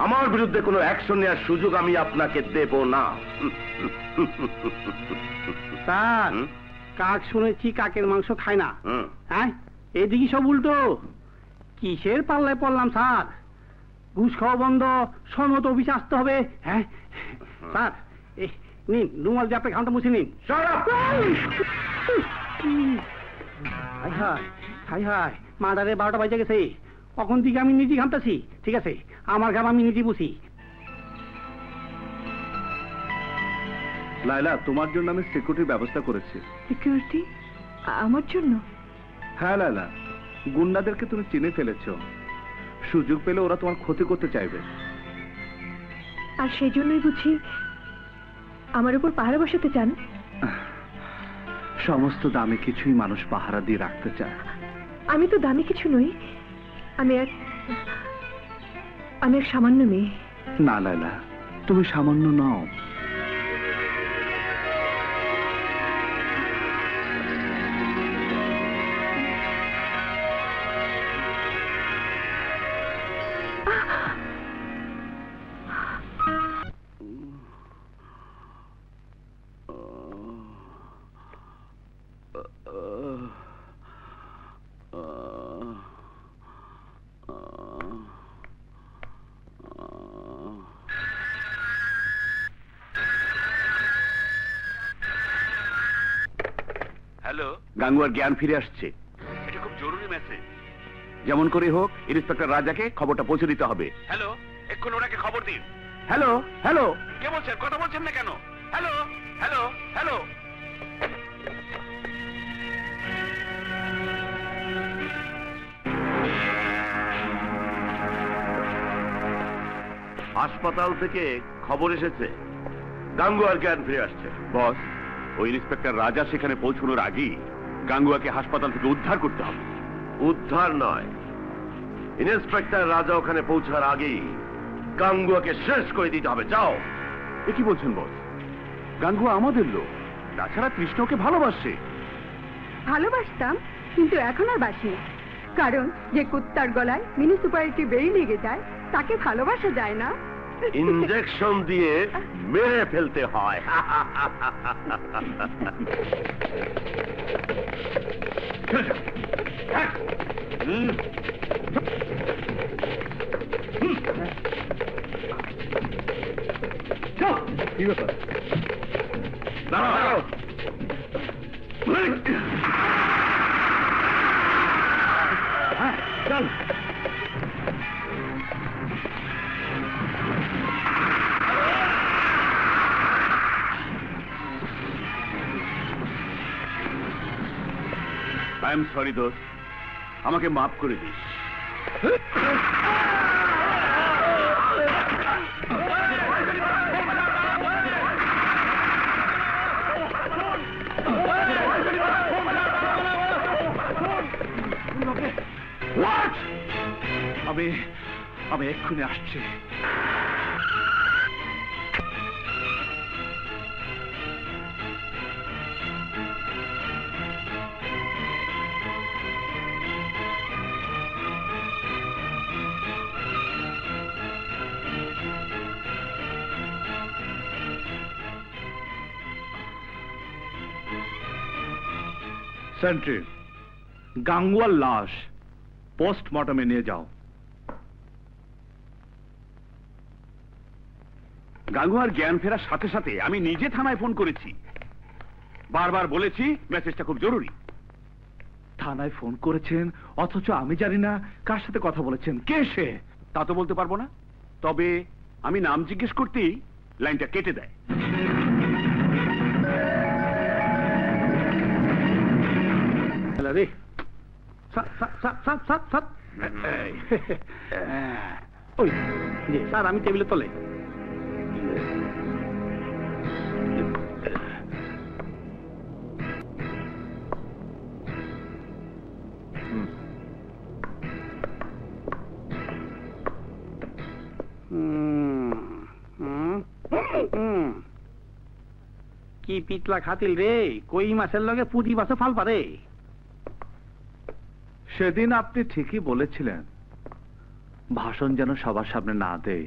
আমার বিরুদ্ধে কোনো অ্যাকশন নেওয়ার সুযোগ আমি আপনাকে দেব না। স্যার, কাক শুনেছি কাকের মাংস খায় না। হুম। হ্যাঁ, এদিকে সব উল্টো। কিসের পাল্লায় পড়লাম স্যার? ঘুষ খাওয়া বন্ধ, সমত অফিসে আসতে হবে। হ্যাঁ স্যার, এই নিন রুমাল দিয়ে আপনার ঘামটা মুছে নিন। হাই হাই হাই হাই, মাদারে 12টা বাজে গেছে, কখন থেকে আমি নিজে ঘামতাছি। ঠিক আছে, আমার ঘাম আমি নিজে বুঝি। লাইলা, তোমার জন্য আমি সিকিউরিটির ব্যবস্থা করেছি। সিকিউরিটি? আমার জন্য? হ্যাঁ লালা, গুন্ডাদেরকে তুমি চিনে ফেলেছো। সুযোগ পেলে ওরা তোমার ক্ষতি করতে চাইবে। আর সেই জন্যই বুঝি আমার উপর পাহারা বসাতে চান? সমস্ত দামি কিছুই মানুষ পাহারা দিয়ে রাখতে চায়। আমি তো দামি কিছু নই, আমি এক সামান্য মেয়ে। না লালা, তুমি সামান্য নও। হ্যালো, গাঙ্গুয়ার জ্ঞান ফিরে আসছে। এটা খুব জরুরি মেসেজ। যেমন করে হোক ইন্সপেক্টর রাজাকে খবরটা পৌঁছে দিতে হবে। হ্যালো, এক্ষুনি ওনাকে খবর দিন। হ্যালো হ্যালো, কে বলছেন? কথা বলছেন না কেন? Hello hello hello. হাসপাতাল থেকে খবর এসেছে গাঙ্গুয়ার জ্ঞান ফিরে আসছে। বস, ওই ইন্সপেক্টর রাজা সেখানে পৌঁছানোর আগেই গাঙ্গুয়াকে হাসপাতাল থেকে উদ্ধার করতে হবে। উদ্ধার নয়, ইন্সপেক্টর রাজা ওখানে পৌঁছার আগেই গাঙ্গুয়াকে শেষ করে দিতে হবে। যাও। এ কি বলছেন বস? গাঙ্গুয়া আমাদের লোক, তাছাড়া কৃষ্ণকে ভালোবাসে। ভালোবাসতাম, কিন্তু এখন আর বাসি না। কারণ যে কুত্তার গলায় মিউনিসিপ্যালিটি বেড়ি লেগে যায় তাকে ভালোবাসা যায় না। ইনজেকশন দিয়ে মেরে ফেলতে হয়। কি ব্যাপার? দাঁড়াও। হ্যাঁ, চল। আই এম সরি দোস্ত, আমাকে মাফ করে দিস। আমি এক্ষুনি আসছি। সেন্ট্রি, গাঙ্গুয়ার লাশ পোস্টমর্টমে নিয়ে যাও। গাঙ্গুয়ার জ্ঞান ফেরার সাথে সাথে আমি নিজে থানায় ফোন করেছি। বারবার বলেছি মেসেজটা খুব জরুরি। থানায় ফোন করেছেন, অথচ আমি জানি না কার সাথে কথা বলেছেন। কে সে তা তো বলতে পারবো না, তবে আমি নাম জিজ্ঞেস করতেই লাইনটা কেটে দেয়। রে ওই যে স্যার, আমি টেবিলে তলে। কি পিতলা খাতিল রে, কই মাছের লগে পুঁটি মাছে ফাল পারে। সেদিন আপনি ঠিকই বলেছিলেন, ভাষণ যেন সবার সামনে না দেয়।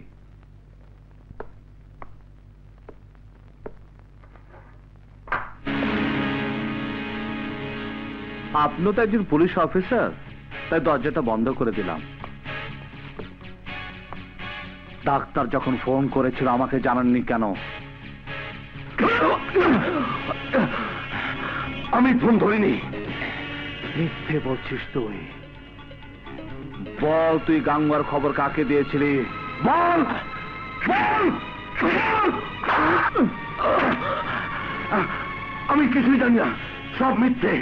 আপনি তো একজন পুলিশ অফিসার, তাই দরজাটা বন্ধ করে দিলাম। ডাক্তার যখন ফোন করেছিল আমাকে জানাননি কেন? আমি ফোন ধরিনি। মিথ্যে বলছিস তুই। বল, তুই গাঙ্গুয়ার খবর কাকে দিয়েছিলি? বল বল। আমি কিছুই জানি না, সব মিথ্যে।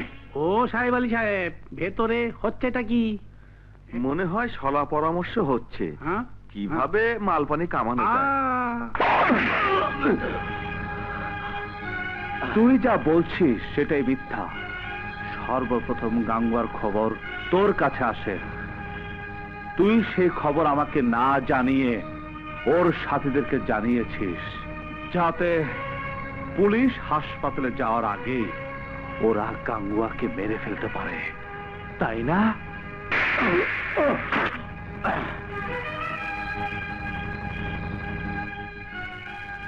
ও সাহেব আলী সাহেব, ভেতরে হচ্ছেটা কি? মনে হয় সলা পরামর্শ হচ্ছে হ্যাঁ, কিভাবে মালপানি কামানো যায়। তুই যা বলছিস সেটাই মিথ্যা। সর্বপ্রথম গাঙ্গুয়ার খবর তোর কাছে আসে, তুই সেই খবর আমাকে না জানিয়ে ওর সাথীদেরকে জানিয়েছিস, যাতে পুলিশ হাসপাতালে যাওয়ার আগে ওরা গাঙ্গুয়াকে মেরে ফেলতে পারে, তাই না?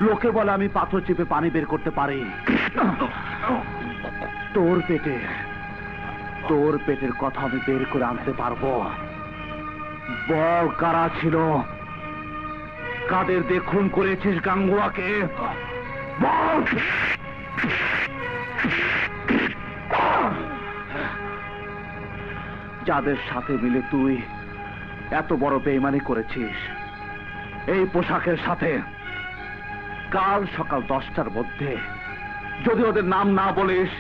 লোকে বলে আমি পাথর চেপে পানি বের করতে পারি। তোর পেটের কথা আমি বের করে আনতে পারবো। বল, কারা ছিল, কাদের দিয়ে খুন করেছিস গাঙ্গুয়াকে? বল। যাদের সাথে মিলে তুই এত বড় বেইমানি করেছিস এই পোশাকের সাথে, কাল সকাল 10টার মধ্যে যদি ওদের নাম না বলিস,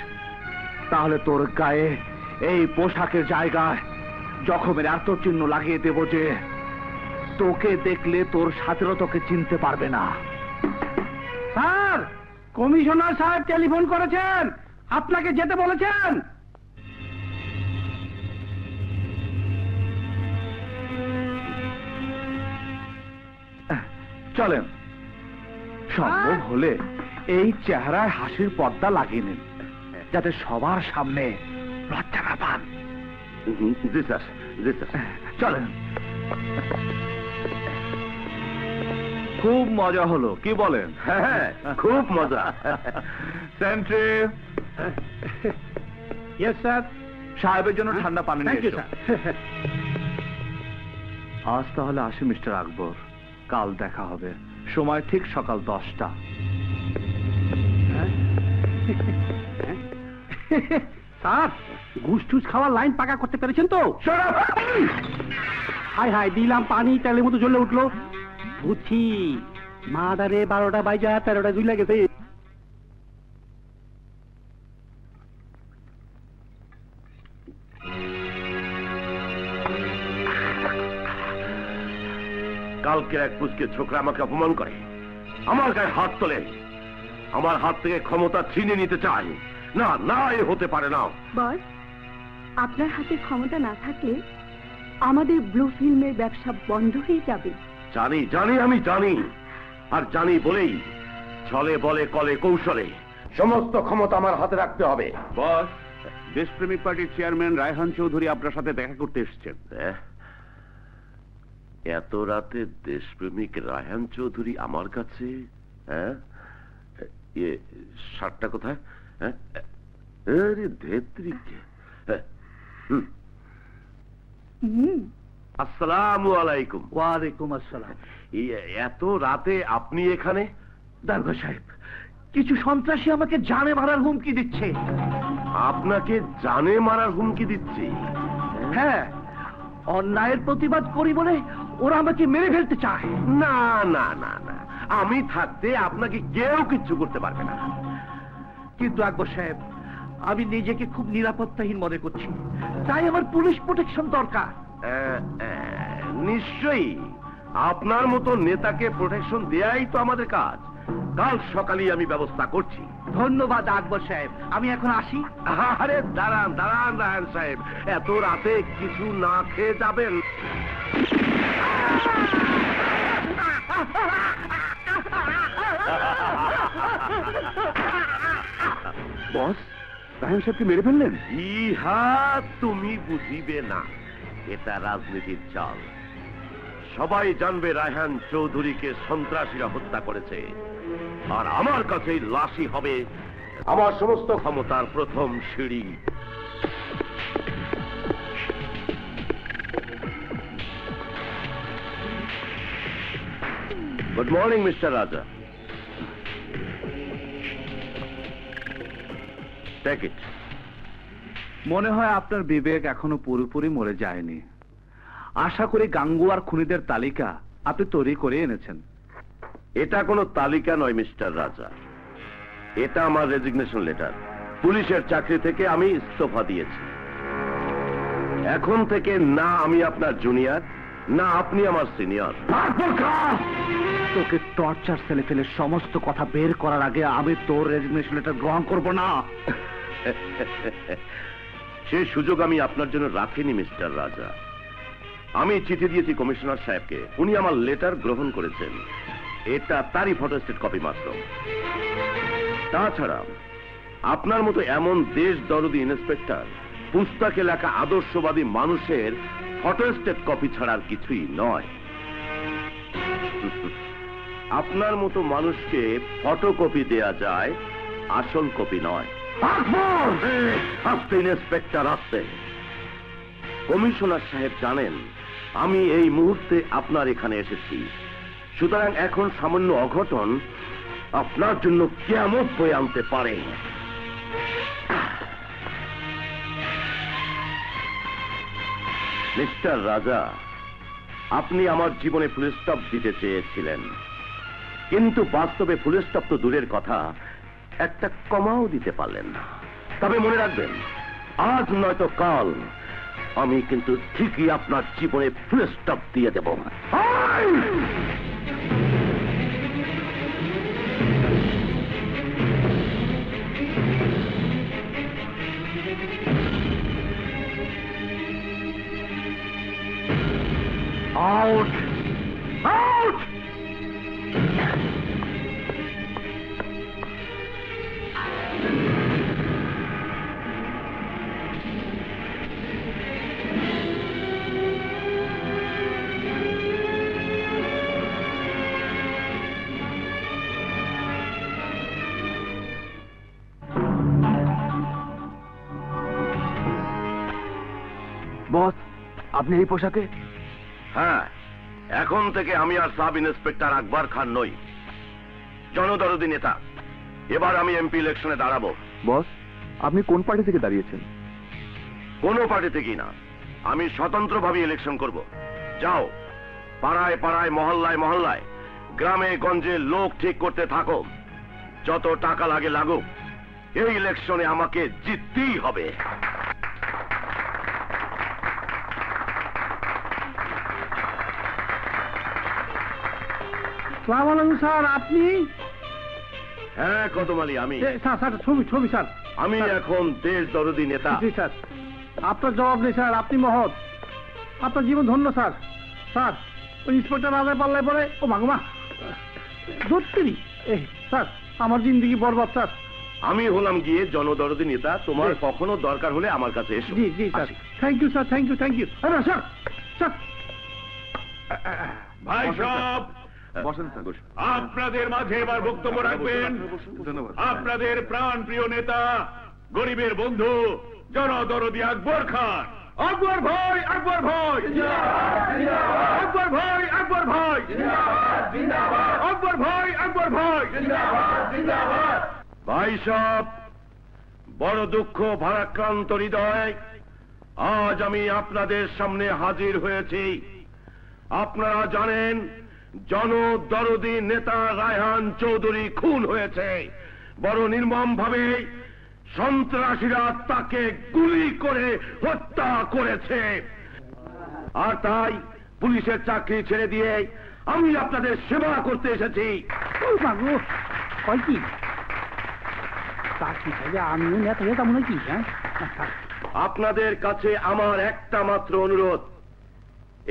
তাহলে তোর গায়ে এই পোশাকের জায়গায় জখমের এত চিহ্ন লাগিয়ে দেব যে তোকে দেখলে তোর সাথীরা তোকে চিনতে পারবে না। স্যার, কমিশনার সাহেব টেলিফোন করেছেন, আপনাকে যেতে বলেছেন। চলেন, সম্ভব হলে এই চেহারায় হাসির পর্দা লাগিয়ে নিন, যাতে সবার সামনে লজ্জা না পান। জি স্যার, জি স্যার। চলেন। খুব মজা হলো, কি বলেন? হ্যাঁ, খুব মজা। Sentry, yes sir. সাহেবের জন্য ঠান্ডা পানি থ্যাংক নিয়ে ইউ এসো। স্যার। আজ তাহলে আসি মিস্টার আকবর, কাল দেখা হবে, সময় ঠিক সকাল 10টা। স্যার, ঘুষ টুস খাওয়ার লাইন পাকা করতে পেরেছেন তো? হাই হাই, দিলাম পানি, তেলের মতো জ্বলে উঠলো। বুঝছি, মাদারে 12টা বাইজা 13টা জুইলা গেছে। কালকের এক পুচকে ছোকরা আমাকে অপমান করে, আমার গায়ে হাত তোলে, আমার হাত থেকে ক্ষমতা ছিনে নিতে চায়। না না, এ হতে পারে না। বস, আপনার হাতে ক্ষমতা না থাকলে আমাদের ব্লু ফিল্মের ব্যবসা বন্ধ হয়ে যাবে। জানি জানি, আমি জানি, আর জানি বলেই ছলে বলে কলে কৌশলে সমস্ত ক্ষমতা আমার হাতে রাখতে হবে। বস, দেশপ্রেমিক পার্টির চেয়ারম্যান রায়হান চৌধুরী আপনার সাথে দেখা করতে এসেছেন। এত রাতে দেশপ্রেমিক রায়হান চৌধুরী আমার কাছে? হ্যাঁ, শার্টটা কোথায়? হ্যাঁ, আরে ধেত্রীকে। আসসালামু আলাইকুম। ওয়ালাইকুম আসসালাম। এত রাতে আপনি এখানে? দারোগা সাহেব, কিছু সন্ত্রাসী আমাকে জানে মারার হুমকি দিচ্ছে। আপনাকে জানে মারার হুমকি দিচ্ছে? হ্যাঁ, অন্যায়ের প্রতিবাদ করি বলে ওরা আমাকে মেরে ফেলতে চায়। না না না না, আমি থাকতে আপনাকে কেউ কিচ্ছু করতে পারবে না। কিন্তু আকবর সাহেব, আমি নিজেকে খুব নিরাপত্তাহীন মনে করছি, তাই আমার পুলিশ প্রোটেকশন দরকার। নিশ্চয়ই, আপনার মতো নেতাকে প্রোটেকশন দেয়াই তো আমাদের কাজ। কাল সকালেই আমি ব্যবস্থা করছি। ধন্যবাদ আকবর সাহেব, আমি এখন আসি। আরে দাঁড়ান দাঁড়ান রায়হান সাহেব, এত রাতে কিছু না খেয়ে যাবেন? বস, রায়হান সাহেবকে মেরে ফেললেন? ইহা তুমি বুঝিবে না, এটা রাজনীতির চাল। সবাই জানবে রায়হান চৌধুরীকে সন্ত্রাসীরা হত্যা করেছে, আর আমার কাছেই লাশই হবে আমার সমস্ত ক্ষমতার প্রথম সিঁড়ি। Good morning mister Raja. Take it. মনে হয় আপনার বিবেক এখনো পুরোপুরি মরে যায়নি। আশা করি গাঙ্গুয়ার খুনিদের তালিকা আপনি তৈরি করে এনেছেন। এটা কোনো তালিকা নয় মিস্টার রাজা, এটা আমার রেজিগনেশন লেটার। পুলিশের চাকরি থেকে আমি ইস্তফা দিয়েছি। এখন থেকে না আমি আপনার জুনিয়র, না আপনি আমার সিনিয়র। তোকে টর্চার সেলে ফেলে সমস্ত কথা বের করার আগে আমি তোর রেজিগনেশন লেটার গ্রহণ করব না। সেই সুযোগ আমি আপনার জন্য রাখিনি মিস্টার রাজা। আমি চিঠি দিয়েছি কমিশনার সাহেবকে, উনি আমার লেটার গ্রহণ করেছেন। এটা তারই ফটোস্টেট কপি মাত্র। তাছাড়া আপনার মতো এমন দেশ দরদি ইন্সপেক্টর পুস্তকে লেখা আদর্শবাদী মানুষের ফটোস্টেট কপি ছাড়ার কিছুই নয়। আপনার মতো মানুষকে ফটোকপি দেয়া যায়, আসল কপি নয়। আসতে ইন্সপেক্টর আসতে। কমিশনার সাহেব জানেন আমি এই মুহূর্তে আপনার এখানে এসেছি, সুতরাং এখন সামান্য অঘটন আপনার জন্য কিয়ামত বয়ে আনতে পারে। মিস্টার রাজা, আপনি আমার জীবনে ফুল স্টপ দিতে চেয়েছিলেন, কিন্তু বাস্তবে ফুল স্টপ তো দূরের কথা, একটা কমাও দিতে পারলেন না। তবে মনে রাখবেন, আজ নয়তো কাল আমি কিন্তু ঠিকই আপনার জীবনে ফুল স্টপ দিয়ে দেব। Out out. বস, আপনি এই পোশাকে? হ্যাঁ, এখন থেকে আমি আর সাব ইন্সপেক্টর আকবর খান নই, জনদরদি নেতা। এবার আমি এমপি ইলেকশনে দাঁড়াবো। বস, আপনি কোন পার্টি থেকে দাঁড়িয়েছেন? কোনো পার্টি থেকেই না, আমি স্বতন্ত্রভাবে ইলেকশন করব। যাও, পাড়ায় পাড়ায়, মহল্লায় মহল্লায়, গ্রামে গঞ্জে লোক ঠিক করতে থাকো। যত টাকা লাগে লাগুক, এই ইলেকশনে আমাকে জিততেই হবে। সালাম আলাইকুম স্যার, আপনি? হ্যাঁ কদম আলী, আমি। স্যার স্যার, ছবি ছবি স্যার। আমি এখন দেশ দরদি নেতা। জি স্যার, আপনার জবাব নেই স্যার, আপনি মহৎ, আপনার জীবন ধন্য স্যার। স্যার, ওই ইন্সপেক্টর রাজায় পাল্লায় পড়ে, ও মাগমা ধরতেনি। স্যার, আমার জিন্দগি বরবাদ স্যার। আমি হলাম গিয়ে জনদরদি নেতা, তোমার জি। কখনো দরকার হলে আমার কাছে এসো। জি জি স্যার, আসি। Thank you sir, thank you thank you. আরে স্যার স্যার, ভাই সব বসেন স্যার। আপনাদের মাঝে এবার বক্তব্য রাখবেন আপনাদের প্রাণ প্রিয় নেতা, গরিবের বন্ধু, জনদরদি আকবর খান। আকবর ভাই, আকবর ভাই, আকবর ভাই, আকবর ভাই, আকবর ভাই, আকবর ভাই। ভাই সব, বড় দুঃখ ভারাক্রান্ত হৃদয় আজ আমি আপনাদের সামনে হাজির হয়েছি। আপনারা জানেন জনদরদি নেতা রায়হান চৌধুরী খুন হয়েছে। বড় নির্মম ভাবে সন্ত্রাসীরা তাকে গুলি করে হত্যা করেছে। আর তাই পুলিশের চাকরি ছেড়ে দিয়ে আমি আপনাদের সেবা করতে এসেছি। ও মাগো, হয় কি? চাকরি চাইলে আমিও নেতা হয়ে যাবো নাকি? হ্যাঁ, আপনাদের কাছে আমার একটা মাত্র অনুরোধ,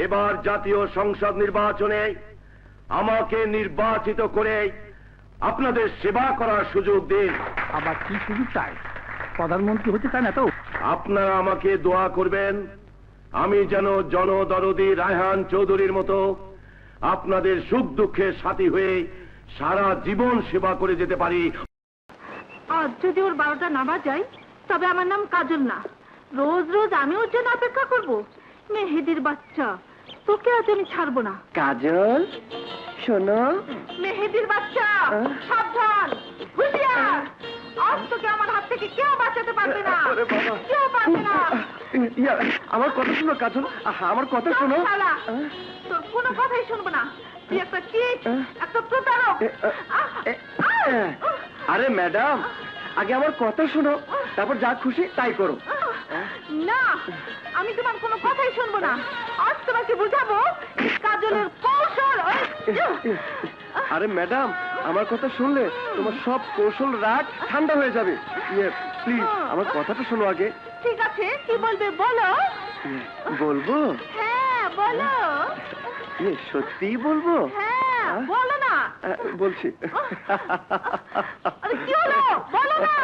এবার জাতীয় সংসদ নির্বাচনে আমাকে নির্বাচিত করে আপনাদের সেবা করার সুযোগ দিন। আবার কি সুযোগ চাই? প্রধানমন্ত্রী হতে চায় না তো? আপনারা আমাকে দোয়া করবেন, আমি যেন জনদরদি রায়হান চৌধুরীর মতো আপনাদের সুখ দুঃখের সাথী হয়ে সারা জীবন সেবা করে যেতে পারি। আজ যদি ওর 12টা না বাজায়, তবে আমার নাম কাজল না। রোজ রোজ আমি ওর জন্য অপেক্ষা করব? মেহেদির বাচ্চা, তোকে আজ আমি ছাড়বো না। কাজল, শোনো, মেহেদির বাচ্চা, সাবধান, হুঁশিয়ার। আজ তোকে আমার হাত থেকে কেউ বাঁচাতে পারবে না, কেউ পারবে না। আমার কথা শোনো কাজল, আমার কথা শোনো। শালা, তোর কোনো কথাই শুনবো না। তুই একটা চিট, একটা প্রতারক। আরে ম্যাডাম, আগে আমার কথা শোনো, তারপর যা খুশি তাই করো। না, আমি তোমার কোনো কথাই শুনবো না। আজ তোমাকে বুঝাবো কাজলের কৌশল। আরে ম্যাডাম, আমার কথা শুনলে তোমার সব কৌশল রাগ ঠান্ডা হয়ে যাবে। প্লিজ আমার কথাটা শোনো আগে। ঠিক আছে, কি বলবে বলো। বলবো? হ্যাঁ বলো। সত্যিই বলবো? হ্যাঁ বলো না। বলছি। আরে কি হলো, বলো না।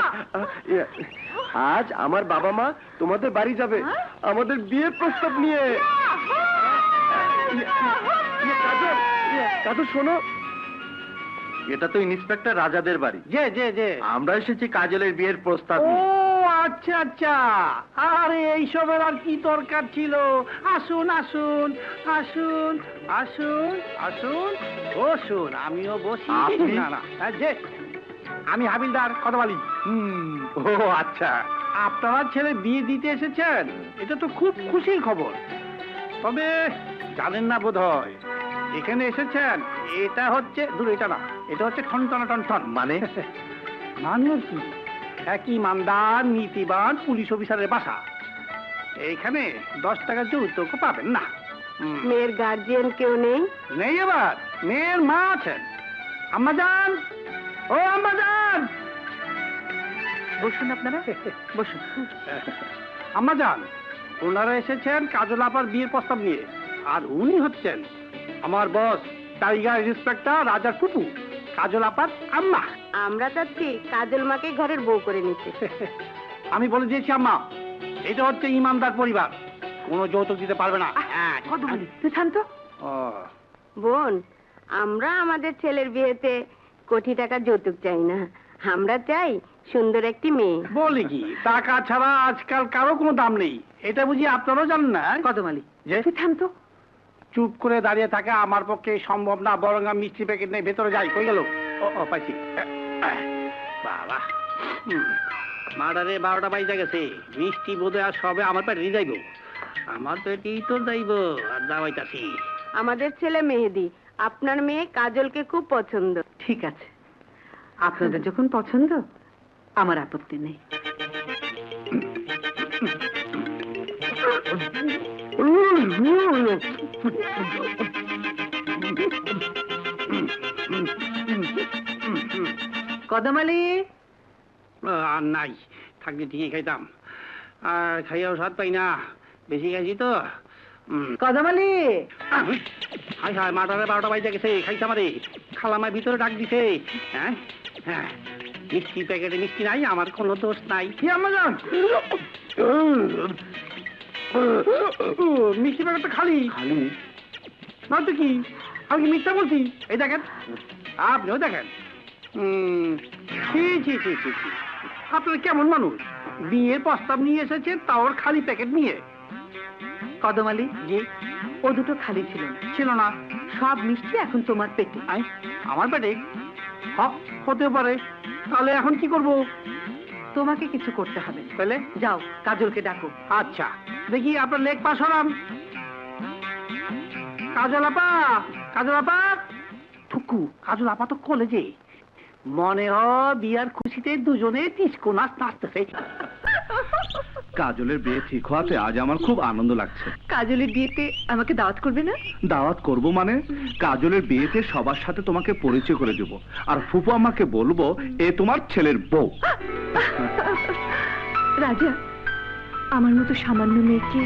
আজ আমার বাবা মা তোমাদের বাড়ি যাবে আমাদের বিয়ের প্রস্তাব নিয়ে। কাজল শোনো, এটা তো ইন্সপেক্টর রাজাদের বাড়ি। যে আমরা এসেছি কাজলের বিয়ের প্রস্তাব ও নিয়ে। আচ্ছা আচ্ছা, আরে এইসবের আর কি দরকার ছিল? আসুন আসুন আসুন আসুন আসুন, বসুন, আমিও বসি। আপনি? না না, যে আমি হাবিলদার কতবালি। ও আচ্ছা। আপনারা ছেলে বিয়ে দিতে এসেছেন, এটা তো খুব খুশির খবর। তবে জানেন না বোধ হয় এখানে এসেছেন, এটা হচ্ছে দূর, এটা না, এটা হচ্ছে ঠনঠনা টনঠন। মানে? মানে কি? একই ইমানদার নীতিবান পুলিশ অফিসারের বাসা। এইখানে 10 টাকা যৌতুক পাবেন না। মেয়ের গার্জিয়ান কেউ নেই? নেই, এবার মেয়ের মা আছেন। আম্মা যান, ও আম্মা যান, বসুন আপনারা, বসুন। আম্মা যান, ওনারা এসেছেন কাজল আপার বিয়ের প্রস্তাব নিয়ে। আর উনি হচ্ছেন আমার বস, টাইগার ইন্সপেক্টর রাজার ফুপু, কাজল আপার আম্মা। আমরা চাচ্ছি কাজল মাকে ঘরের বউ করে নিতে। আমি বলে দিয়েছি আম্মা, এটা হচ্ছে ইমানদার পরিবার, কোনো যৌতুক দিতে পারবে না। কত বলি, তুই শান্ত। ও, বোন, আমরা আমাদের ছেলের বিয়েতে কোটি টাকা যৌতুক চাই না, আমরা চাই সুন্দর একটি মেয়ে। বলি কি, টাকা ছাড়া আজকাল কারো কোনো দাম নেই, এটা বুঝি আপনারাও জানেন না? কদমালি, যে তুই শান্ত। চুপ করে দাঁড়িয়ে থাকা আমার পক্ষে সম্ভব না, বরং আমি মিষ্টি প্যাকেট নিয়ে ভেতরে যাই। কই গেল? ও ও, পাইছি। বাবা, মার্ডারে 12টা বাজে গেছে, মিষ্টি বোধ আর সবে আমার পেটে যাইব। আমার পেটেই তো যাইব, আর যাওয়াইতাছি। আমাদের ছেলে মেহেদি, আপনার মেয়ে কাজলকে খুব পছন্দ। ঠিক আছে, আপনাদের যখন পছন্দ আমার আপত্তি নেই। কদমালি, আর নাই, থাকলে ঠিকই খাইতাম, আর খাইয়াও স্বাদ পাই না, বেশি খাইছি তো। কদমালি, হাই হাই, মার্ডারে 12টা বাজে গেছে, খাইতাম আরে। খালামায় ভিতরে ডাক দিছে। হ্যাঁ হ্যাঁ, মিষ্টি প্যাকেটে মিষ্টি নাই, আমার কোনো দোষ নাই। কি আম্মা যান, মিষ্টি প্যাকেটটা খালি। খালি? না তো কি, আমি কি মিথ্যা বলছি? এই দেখেন, আপনিও দেখেন। ছি ছি ছি ছি ছি, আপনারা কেমন মানুষ? বিয়ের প্রস্তাব নিয়ে এসেছেন, তাও ওর খালি প্যাকেট নিয়ে। কদমালি, জি? ও দুটো খালি ছিল না, ছিল না? সব মিষ্টি এখন তোমার পেটে। আই, আমার পেটে? হতে পারে, তাহলে এখন কি করব? তোমাকে কিছু করতে হবে না। তাহলে যাও, কাজলকে ডাকো। আচ্ছা, দেখি আপনার লেগ পাস হলাম। কাজল আপা, কাজল আপা, ঠুকু, কাজল আপা তো কলেজে। মনে হয় বিয়ার খুশিতে দুজনে ডিস্কো নাচ নাচতেছে। কাজলের বিয়ে ঠিক হওয়াতে আজ আমার খুব আনন্দ লাগছে। কাজলের বিয়েতে আমাকে দাওয়াত করবে না? দাওয়াত করব মানে? কাজলের বিয়েতে সবার সাথে তোমাকে পরিচয় করে দেব, আর ফুপু আমাকে বলবো এ তোমার ছেলের বউ। রাজা, আমার মতো সামান্য মেয়েকে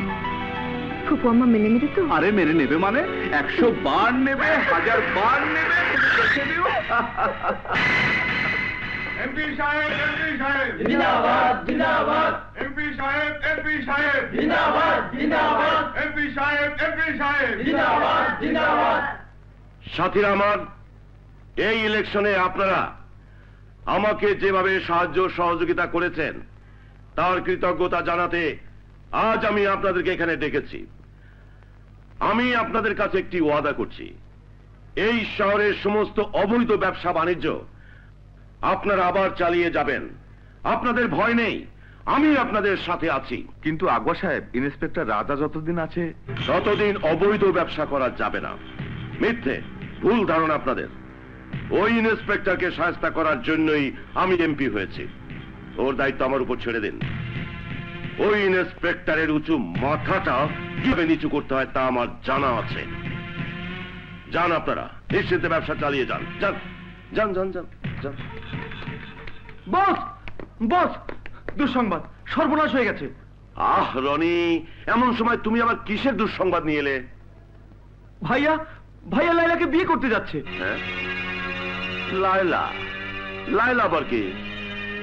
ফুপু আম্মা মেনে নেবে তো? আরে মেনে নেবে মানে 100 বার নেবে, 1000 বার নেবে। এমপি সাহেব, এমপি সাহেব, জিন্দাবাদ জিন্দাবাদ, এমপি সাহেব, এমপি সাহেব, জিন্দাবাদ জিন্দাবাদ, এমপি সাহেব, এমপি সাহেব। জিন্দাবাদ জিন্দাবাদ। সাথীরা আমার, এই ইলেকশনে আপনারা আমাকে যেভাবে সাহায্য সহযোগিতা করেছেন তার কৃতজ্ঞতা জানাতে আজ আমি আপনাদেরকে এখানে ডেকেছি। আমি আপনাদের কাছে একটি ওয়াদা করছি, এই শহরের সমস্ত অবৈধ ব্যবসা বাণিজ্য আপনারা আবার চালিয়ে যাবেন, আপনাদের ভয় নেই, আমি আপনাদের সাথে আছি। কিন্তু আগুয়া সাহেব, ইন্সপেক্টর রাজা যতদিন আছে ততদিন অবৈধ ব্যবসা করা যাবে না। মিথ্যে, ভুল ধারণা আপনাদের। ওই ইন্সপেক্টরকে শায়েস্তা করার জন্যই আমি এমপি হয়েছি। ওর দায়িত্ব আমার উপর ছেড়ে দিন। ওই ইন্সপেক্টরের উঁচু মাথাটা কিভাবে নিচু করতে হয় তা আমার জানা আছে। যান আপনারা, নিশ্চিন্তে ব্যবসা চালিয়ে যান। যান যান যান যান যান। বস বস, দুঃসংবাদ, সর্বনাশ হয়ে গেছে। আহ রনি, এমন সময় তুমি আবার কিসের দুঃসংবাদ নিয়ে এলে? ভাইয়া ভাইয়া লাইলাকে বিয়ে করতে যাচ্ছে। হ্যাঁ, লায়লা? লায়লা আবার কি?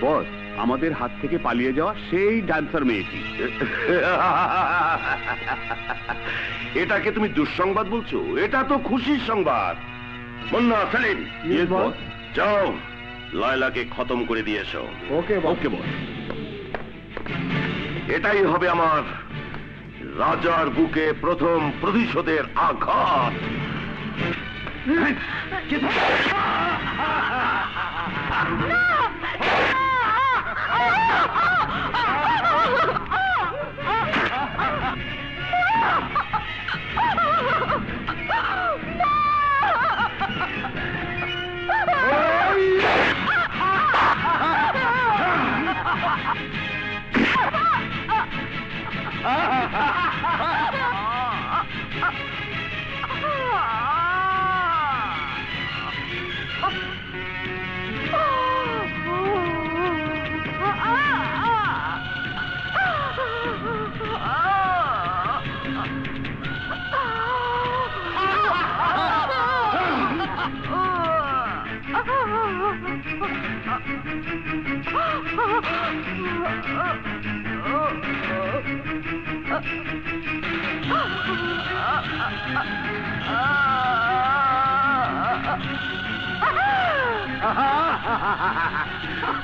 বস, আমাদের হাত থেকে পালিয়ে যাওয়া সেই ডান্সার মেয়েটি। এটাকে তুমি দুঃসংবাদ বলছো? এটা তো খুশির সংবাদ। মুন্না, সেলিম, যাও লায়লাকে খতম করে দিয়ে এসো। ওকে ওকে বস। এটাই হবে আমার রাজার বুকে প্রথম প্রতিশোধের আঘাত।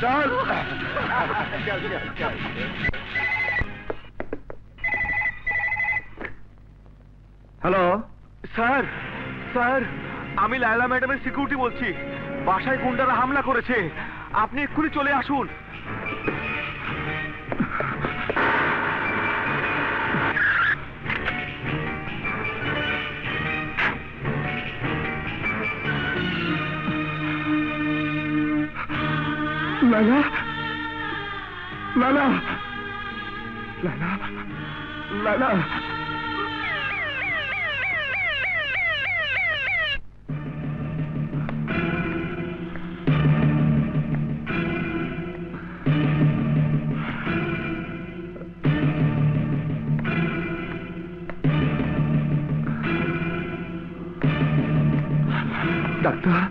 চল। হ্যালো স্যার, স্যার আমি লায়লা ম্যাডামের সিকিউরিটি বলছি। বাসায় গুন্ডারা হামলা করেছে, আপনি এক্ষুনি চলে আসুন। Laila, Laila, Laila, Laila. Doctor,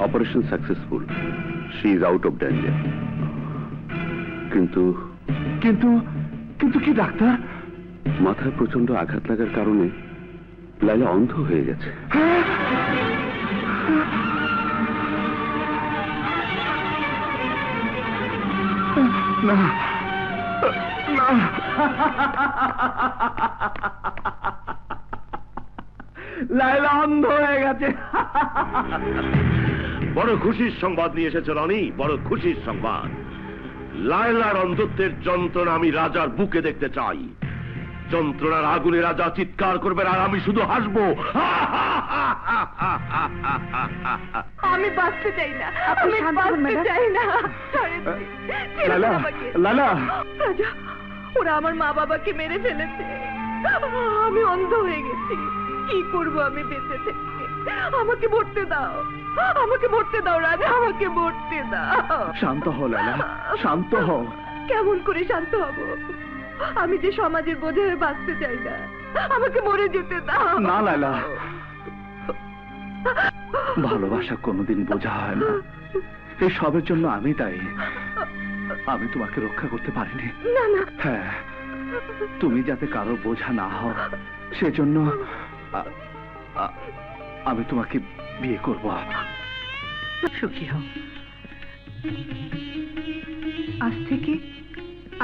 operation successful, she is out of danger. কিন্তু কিন্তু কিন্তু কি ডাক্তার? মাথায় প্রচন্ড আঘাত লাগার কারণে লায়লা অন্ধ হয়ে গেছে। না না, লায়লা অন্ধ হয়ে গেছে। বড় খুশির সংবাদ নিয়ে এসেছে রনি, বড় খুশির সংবাদ। লায়লার অন্ধত্বের যন্ত্রণা আমি রাজার বুকে দেখতে চাই। যন্ত্রণার আগুনে রাজা চিৎকার করবেন আর আমি শুধু হাসবো। আমি বাঁচতে চাই না, আমি বাঁচতে চাই না। লায়লা, লায়লা, রাজা, ওরা আমার মা বাবাকে মেরে ফেলেছে। আমি অন্ধ হয়ে গেছি, কি করব আমি বেঁচে থেকে? আমাকে মরতে দাও, আমাকে মরতে দাও রাজা, আমাকে মরতে দাও। শান্ত হও লায়লা, শান্ত হও। কেমন করে শান্ত হব? আমি যে সমাজের বোঝা হয়ে বাঁচতে চাই না, আমাকে মরে যেতে দাও। না লায়লা, ভালোবাসা কোনোদিন বোঝা হয় না। এই সবের জন্য আমি দায়ী। আমি তোমাকে রক্ষা করতে পারিনি। না না, হ্যাঁ, তুমি যাতে কারো বোঝা না হও সেজন্য আমি তোমাকে বিয়ে করব। সুখী হও। আজ থেকে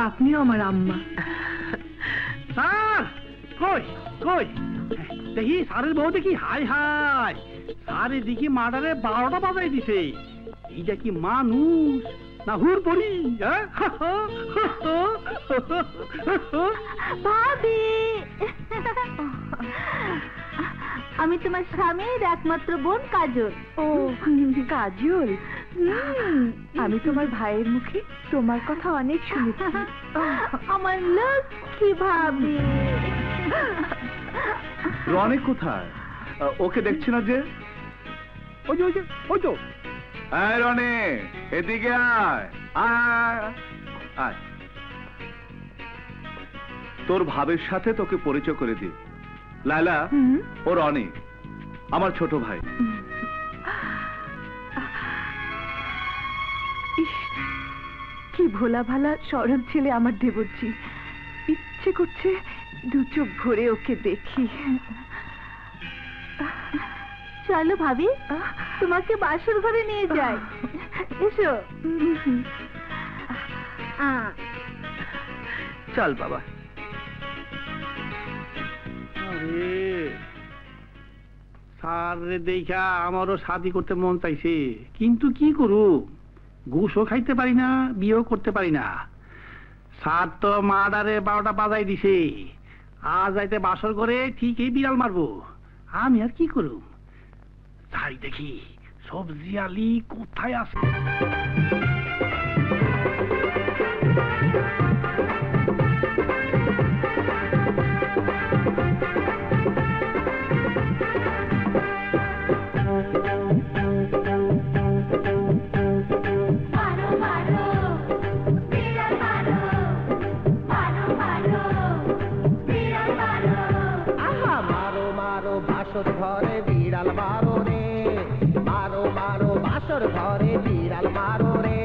আপনিও আমার আম্মা। স্যার কই কই দেখি স্যারের বউ দেখি, হাই হাই, স্যার এদিকে মার্ডারে 12টা বাজাই দিছে। এইটা কি মানুষ না হুর পড়ি? ভাবি, আমি তোমার স্বামীর একমাত্র বোন কাজল। ও কাজল, আমি তোমার ভাইয়ের মুখে তোমার কথা অনেক শুনেছি। আমার লক্ষ্মী ভাবি। রনি কোথায়? ওকে দেখছি না যে। ওই যে ওই তো আয় রনি, এদিকে আয় আয় আয়। তোর ভাবের সাথে তোকে পরিচয় করে দি। লায়লা, ও রনি, আমার ছোট ভাই। ইস, কি ভোলা ভালা সরল ছেলে আমার দেবজি। ইচ্ছে করছে দু চোখ ভরে ওকে দেখি। চলো ভাবি, তোমাকে বাসর ঘরে নিয়ে যাই। এসো। চল বাবা। স্যার দেখা আমারও শাদি করতে মন চাইছে, কিন্তু কি করু, ঘুষও খাইতে পারি না, বিয়েও করতে পারি না। স্যার তো মার্ডারে 12টা বাজাই দিছে, আজ যাইতে বাসর করে ঠিকই বিড়াল মারবো। আমি আর কি করু, তাই দেখি সবজি আলি কোথায় আছে। বাসর ঘরে বিড়াল মারো রে, মারো মারো বাসর ঘরে বিড়াল মারো রে,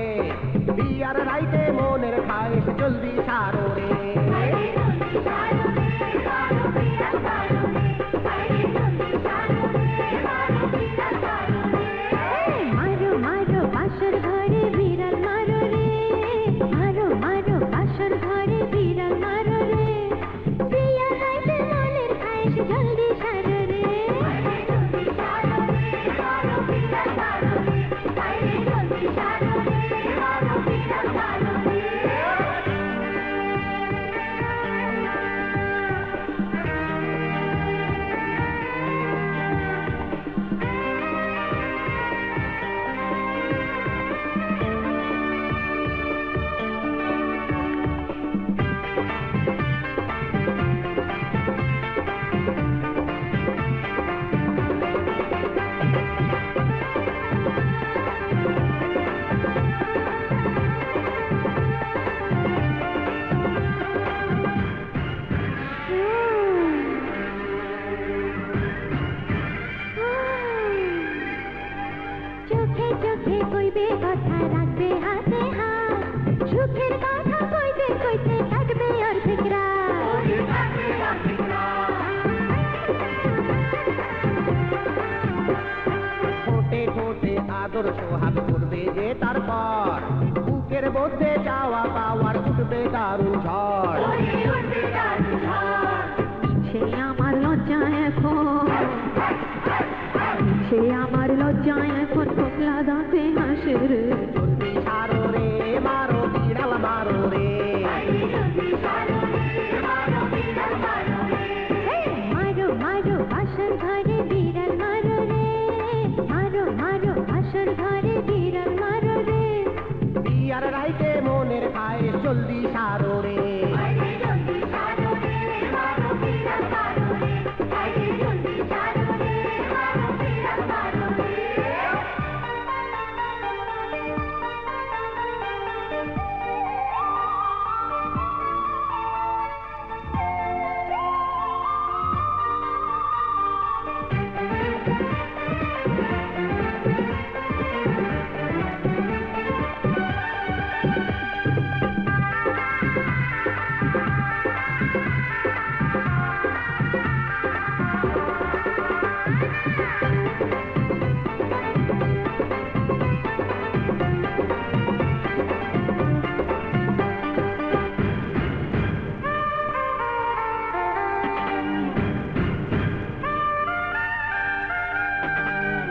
বিয়ার রাইতে মনের খায়েশ জলদি সারো রে। মারো মারো বাসর ঘরে বিড়াল মারো রে, মারো মারো বাসর ঘরে বিড়াল মারো রে, বিয়ার রাইতে মনের খায়েশ জলদি সারো রে। চোখে চোখে কইবে কথা, রাখবে হাতে হাত, সুখের কথা কইতে কইতে থাকবে অর্ধেক রাত। ঠোঁটে ঠোঁটে আদর সোহাগ করবে যে তারপর, বুকের মধ্যে চাওয়া পাওয়ার উঠবে দারুণ ঝড়। সে আমার লজ্জা এখন, সে আমার লজ্জা এখন পোকলা দাঁতে হাসে রে। জলদি সারো রে, মারো বিড়াল মারো রে। মারো মারো বাসর ঘরে বিড়াল মারো রে, মারো মারো বাসর ঘরে বিড়াল মারো রে, বিয়ার রাইতে মনের খায়েশ জলদি সারো রে।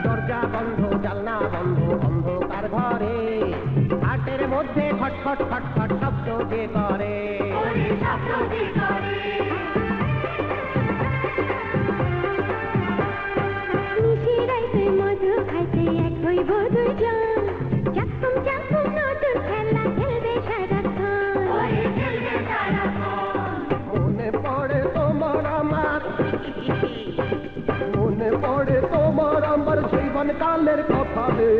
দরজা বন্ধ, জানলা বন্ধ, অন্ধকার ঘরে, হাটের মধ্যে খটখট খটখট শব্দ যে করে। নিশি রাইতে মধু খাইতে এক হইব দুইজন, কালের কথা রে